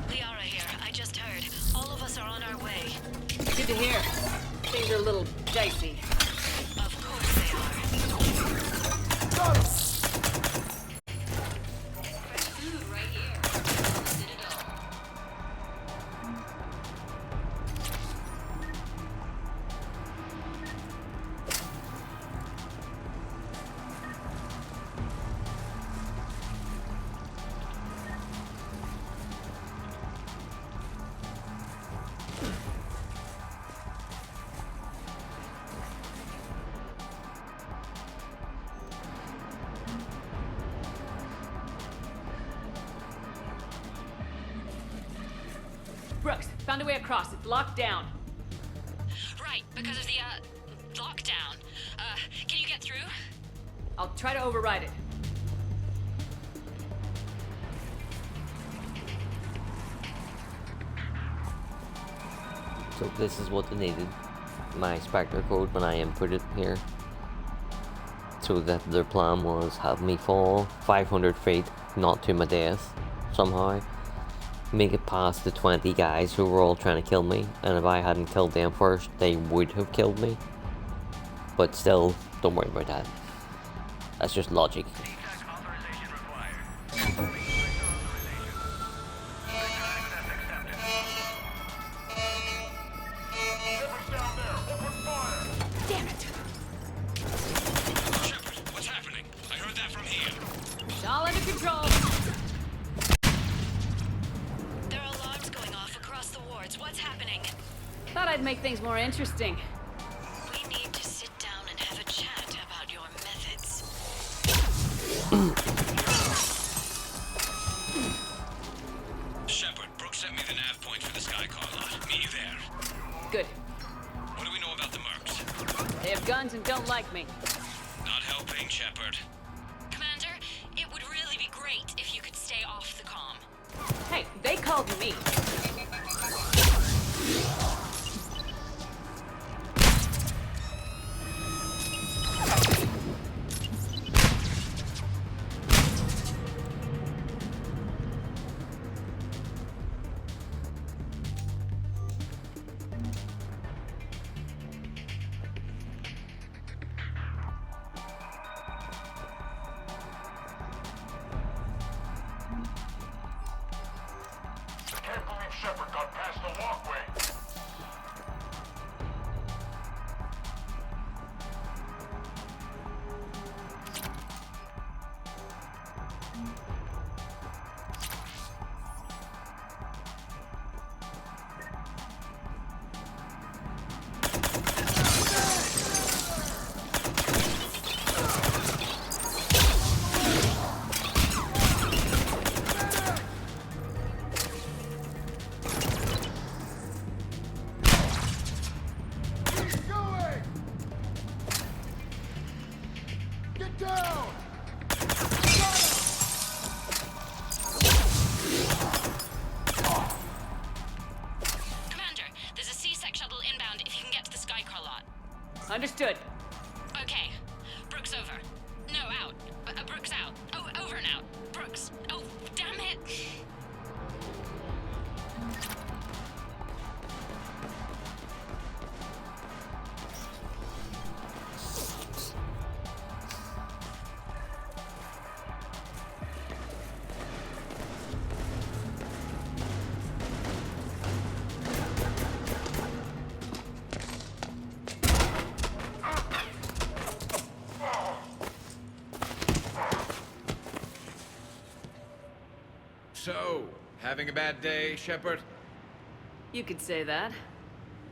Liara here. I just heard. All of us are on our way. Good to hear. Things are a little dicey. Of course they are. Food right here. Citadel. Brooks, found a way across. It's locked down. Right, because of the, lockdown. Can you get through? I'll try to override it. So this is what they needed. My Spectre code when I input it here. So that their plan was have me fall 500 feet, not to my death, somehow. Make it past the 20 guys who were all trying to kill me, and if I hadn't killed them first, they would have killed me. But still, don't worry about that. That's just logic. Damn it! Shepard, what's happening? I heard that from here. It's all under control. There are alarms going off across the wards. What's happening? Thought I'd make things more interesting. We need to sit down and have a chat about your methods. Shepard, Brooks sent me the nav point for the Skycar lot. Meet you there. Good. What do we know about the mercs? They have guns and don't like me. Not helping, Shepard. Commander, it would really be great if you could stay off the comm. Hey, they called me. I can't believe Shepard got past the walkway. Keep going! Get down! Commander, there's a C-Sec shuttle inbound if you can get to the Skycar lot. Understood. Okay. Brooks over. No, out. Brooks out. Oh, over and out. Brooks. Oh, damn it. So, having a bad day, Shepard? You could say that.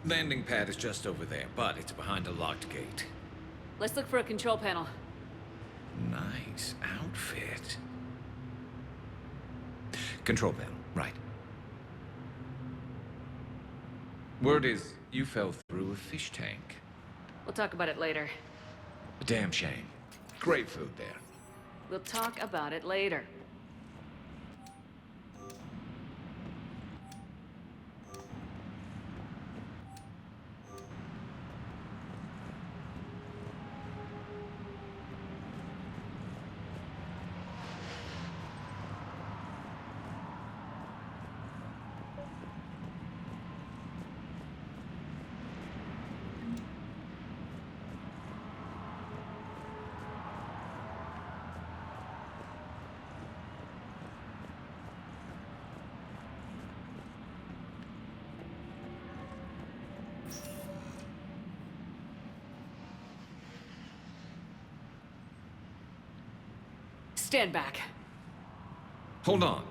Landing pad is just over there, but it's behind a locked gate. Let's look for a control panel. Nice outfit. Control panel, right. Word is, you fell through a fish tank. We'll talk about it later. A damn shame. Great food there. We'll talk about it later. Stand back. Hold on.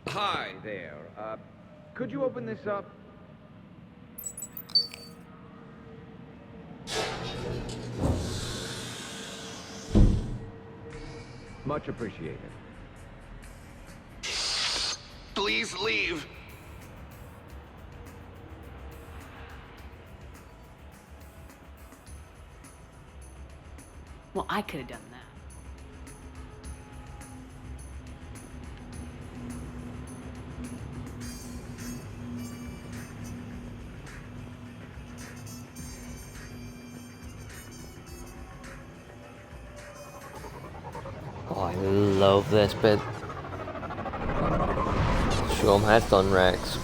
Hi there. Could you open this up? Much appreciated. please leave? Well, I could have done that. Oh, I love this bit. Show 'em how it's done, Rex.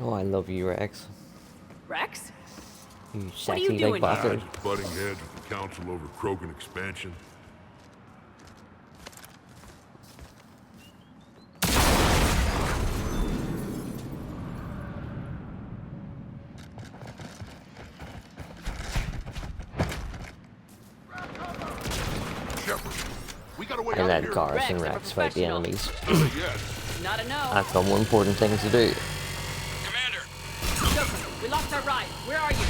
Oh, I love you, Rex. Rex? You What are sexy you big doing bastard. Just butting heads with the council over Krogan expansion. I let Garrus and Rex fight the enemies. Not a no. I've got more important things to do. Joker, we lost our ride. Where are you?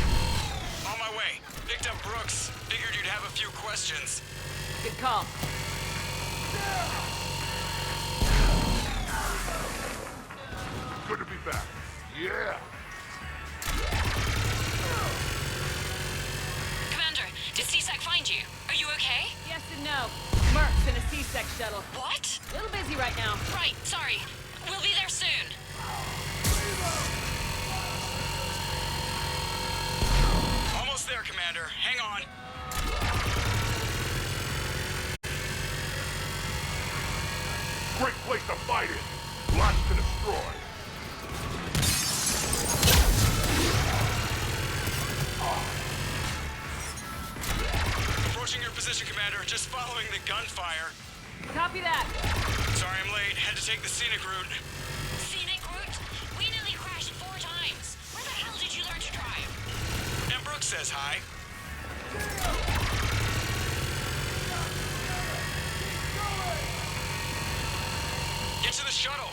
On my way. Picked up Brooks. Figured you'd have a few questions. Good call. Good to be back. Yeah. Commander, did CSEC find you? Are you okay? Yes and no. Merc's in a C-Sec shuttle. What? A little busy right now. Right, sorry. We'll be there soon. Almost there, Commander. Hang on. Great place to fight in. Lots to destroy. Approaching your position, Commander. Just following the gunfire. Copy that. Sorry I'm late. Had to take the scenic route. Scenic route? We nearly crashed 4 times. Where the hell did you learn to drive? And Brooks says hi. Get to the shuttle.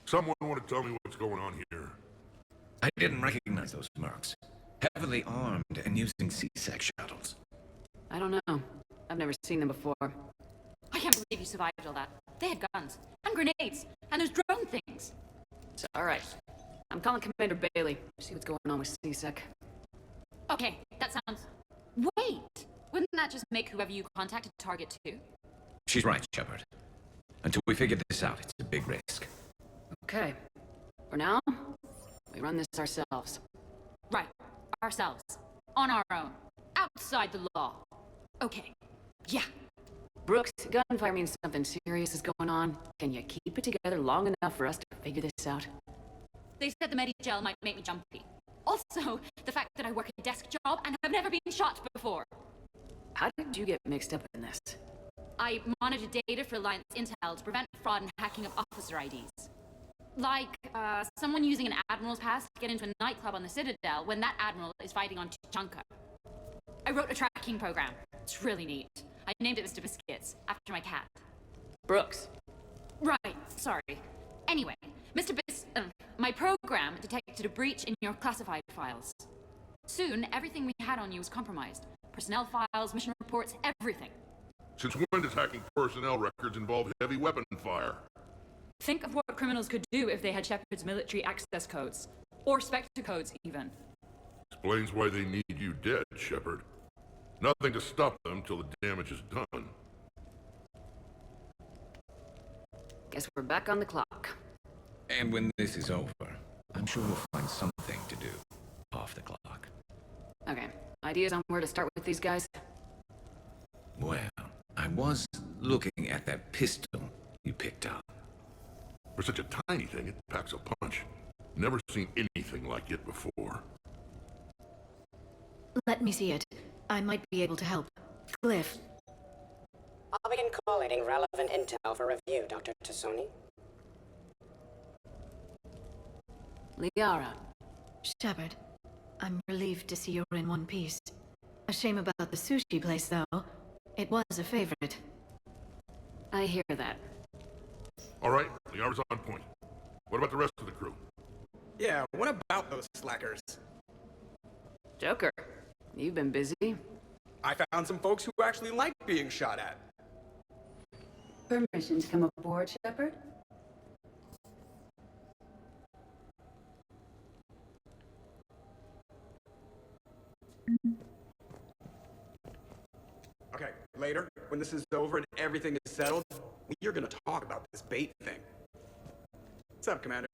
Someone want to tell me what's going on here? I didn't recognize those mercs. Heavily armed and using C-Sec shuttles. I don't know. I've never seen them before. I can't believe you survived all that. They had guns, and grenades, and those drone things. It's alright. I'm calling Commander Bailey. See what's going on with C-Sec. Okay, that sounds... Wait! Wouldn't that just make whoever you contact a target too? She's right, Shepard. Until we figure this out, it's a big risk. Okay. For now, we run this ourselves. Right. Ourselves. On our own. Outside the law. Okay. Yeah. Brooks, gunfire means something serious is going on. Can you keep it together long enough for us to figure this out? They said the Medi-gel might make me jumpy. Also, the fact that I work a desk job and have never been shot before. How did you get mixed up in this? I monitor data for Alliance intel to prevent fraud and hacking of officer IDs. Like, someone using an Admiral's pass to get into a nightclub on the Citadel when that Admiral is fighting on Tuchanka. I wrote a tracking program. It's really neat. I named it Mr. Biscuits, after my cat. Brooks. Right, sorry. Anyway, my program detected a breach in your classified files. Soon, everything we had on you was compromised. Personnel files, mission reports, everything. Since when does hacking personnel records involve heavy weapon fire? Think of what criminals could do if they had Shepard's military access codes. Or Spectre codes, even. Explains why they need you dead, Shepard. Nothing to stop them till the damage is done. Guess we're back on the clock. And when this is over, I'm sure we'll find something to do off the clock. Okay, ideas on where to start with these guys? Well, I was looking at that pistol you picked up. For such a tiny thing, it packs a punch. Never seen anything like it before. Let me see it. I might be able to help. Glyph. I'll begin collating relevant intel for review, Dr. Tassoni. Liara. Shepard, I'm relieved to see you're in one piece. A shame about the sushi place, though. It was a favorite. I hear that. All right, Liara's on point. What about the rest of the crew? Yeah, what about those slackers? Joker, you've been busy. I found some folks who actually like being shot at. Permission to come aboard, Shepard? Okay, later, when this is over and everything is settled, you're gonna talk about this bait thing. What's up, Commander?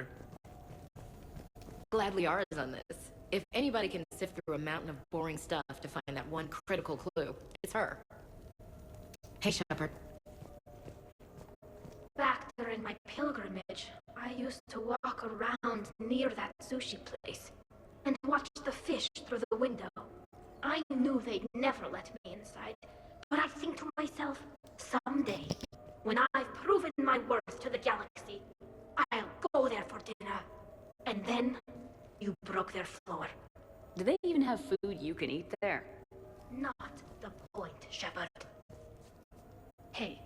Glad Liara's on this. If anybody can sift through a mountain of boring stuff to find that one critical clue, it's her. Hey, Shepard. Back during my pilgrimage, I used to walk around near that sushi place and watch the fish through the window. I knew they'd never let me inside, but I think to myself, someday, when I've proven my worth to the galaxy, I'll go there for dinner. And then, you broke their floor. Do they even have food you can eat there? Not the point, Shepard. Hey.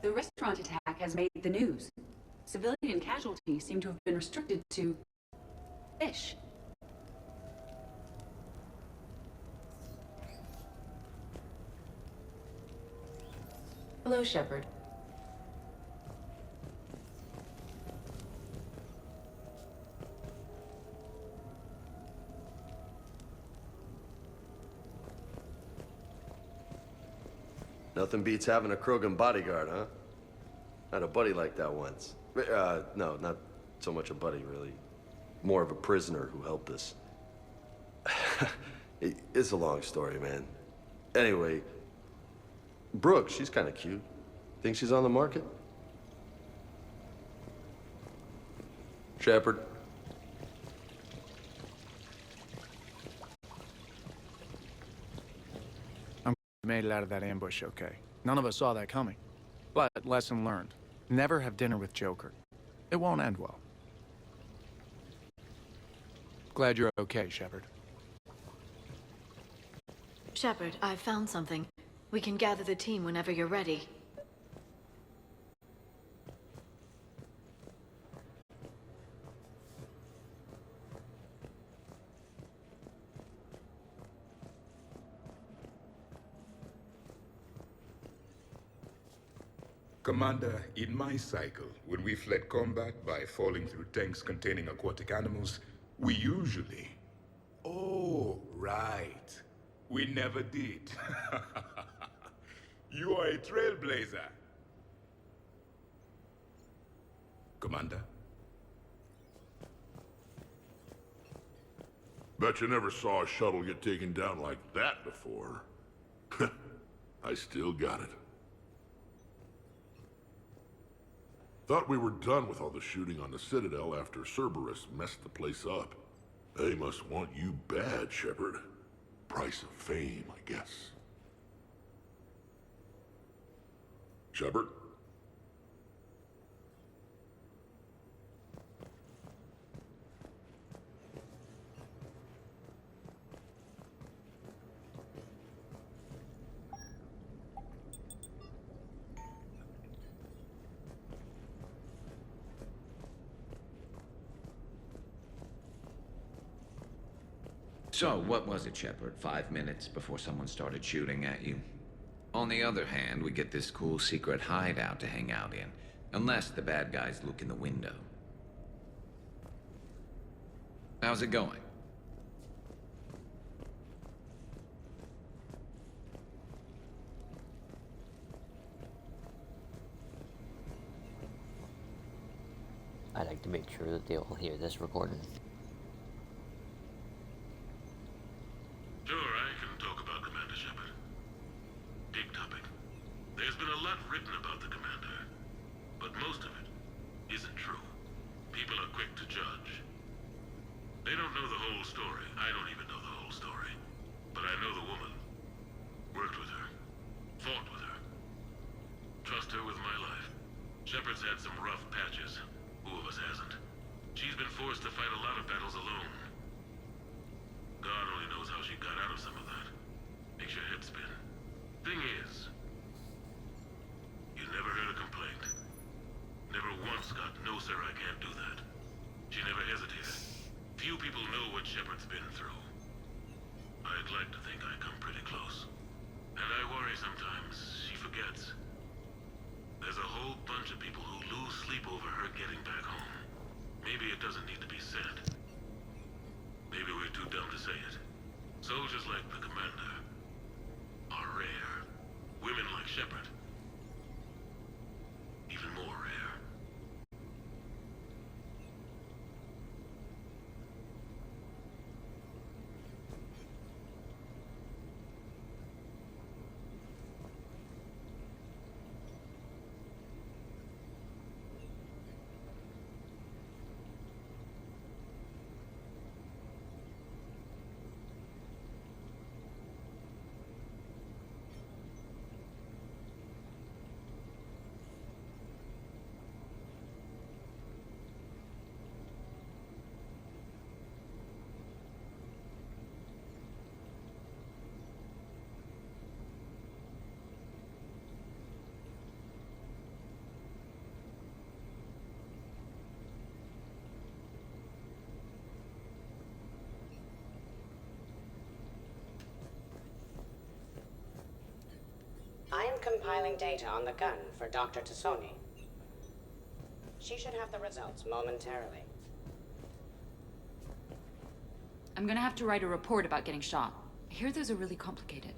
The restaurant attack has made the news. Civilian casualties seem to have been restricted to fish. Hello, Shepard. Nothing beats having a Krogan bodyguard, huh? I had a buddy like that once. No, not so much a buddy, really. More of a prisoner who helped us. It's a long story, man. Anyway, Brooke, she's kind of cute. Think she's on the market? Shepard. I'm glad we made it out of that ambush okay. None of us saw that coming. But lesson learned. Never have dinner with Joker. It won't end well. Glad you're okay, Shepard. Shepard, I've found something. We can gather the team whenever you're ready. Commander, in my cycle, when we fled combat by falling through tanks containing aquatic animals, we usually... Oh, right. We never did. You are a trailblazer. Commander? Bet you never saw a shuttle get taken down like that before. I still got it. Thought we were done with all the shooting on the Citadel after Cerberus messed the place up. They must want you bad, Shepard. Price of fame, I guess. Shepard? So, what was it, Shepard? 5 minutes before someone started shooting at you? On the other hand, we get this cool secret hideout to hang out in. Unless the bad guys look in the window. How's it going? I like to make sure that they all hear this recording. Sure, I can talk about Commander Shepard. Big topic. There's been a lot written about the Commander, but most of it isn't true. People are quick to judge. They don't know the whole story. I don't even know the whole story. But I know the woman. Worked with her. Fought with her. Trust her with my life. Shepard's had some rough patches. Who of us hasn't? She's been forced to fight a lot of battles alone. God only knows how she got out of some of that. Makes your head spin. Thing is, you never heard a complaint. Never once got, no sir, I can't do that. She never hesitated. Few people know what Shepard's been through. I'd like to think I come pretty close. And I worry sometimes she forgets. There's a whole bunch of people who lose sleep over her getting back home. Maybe it doesn't need to be said. Maybe we're too dumb to say it. Soldiers like the Commander are rare. Women like Shepard, even more rare. I am compiling data on the gun for Dr. Tassoni. She should have the results momentarily. I'm gonna have to write a report about getting shot. I hear those are really complicated.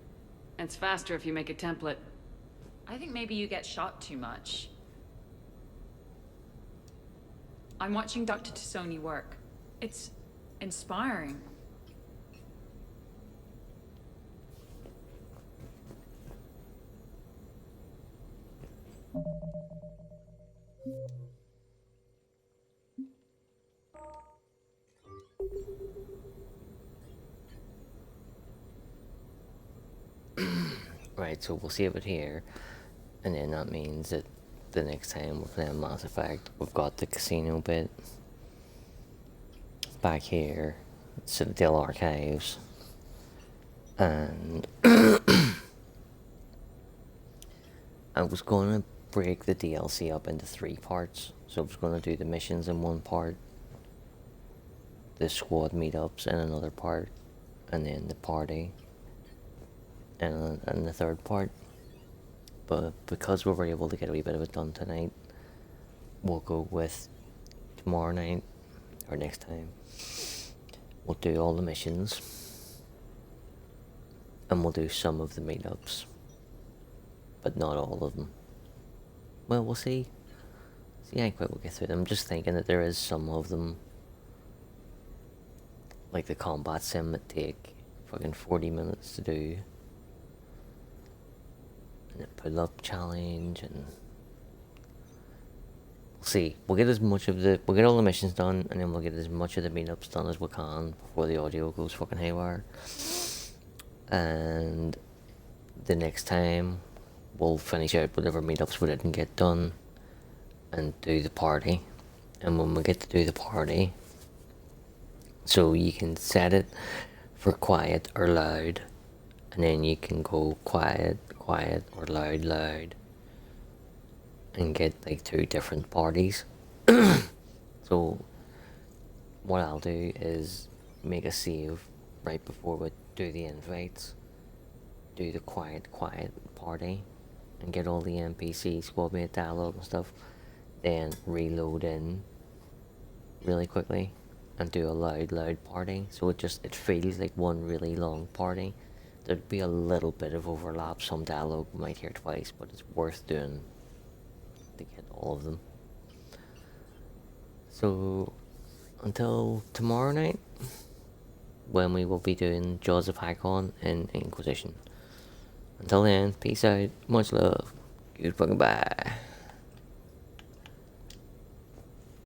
It's faster if you make a template. I think maybe you get shot too much. I'm watching Dr. Tassoni work. It's inspiring. Right, so we'll save it here, and then that means that the next time we're playing Mass Effect, we've got the casino bit back here, Citadel Archives, and I was going to break the DLC up into 3 parts. So I was going to do the missions in one part, the squad meetups in another part, and then the party in the third part. But because we were able to get a wee bit of it done tonight, we'll go with tomorrow night, or next time. We'll do all the missions, and we'll do some of the meetups, but not all of them. Well, we'll see. See how quick we'll get through them. I'm just thinking that there is some of them, like the combat sim, that take fucking 40 minutes to do. And the pull-up challenge, and we'll see. We'll get all the missions done, and then we'll get as much of the meetups done as we can before the audio goes fucking haywire. And the next time, we'll finish out whatever meetups we didn't get done, and do the party. And when we get to do the party, so you can set it for quiet or loud, and then you can go quiet, quiet, or loud, loud, and get like 2 different parties. So what I'll do is make a save right before we do the invites, do the quiet party, and get all the NPC squad mate dialogue and stuff, then reload in really quickly and do a loud party, so it feels like one really long party. There'd be a little bit of overlap, some dialogue we might hear twice, but it's worth doing to get all of them. So until tomorrow night, when we will be doing Jaws of Haikon and Inquisition. Until then, peace out, much love, goodbye.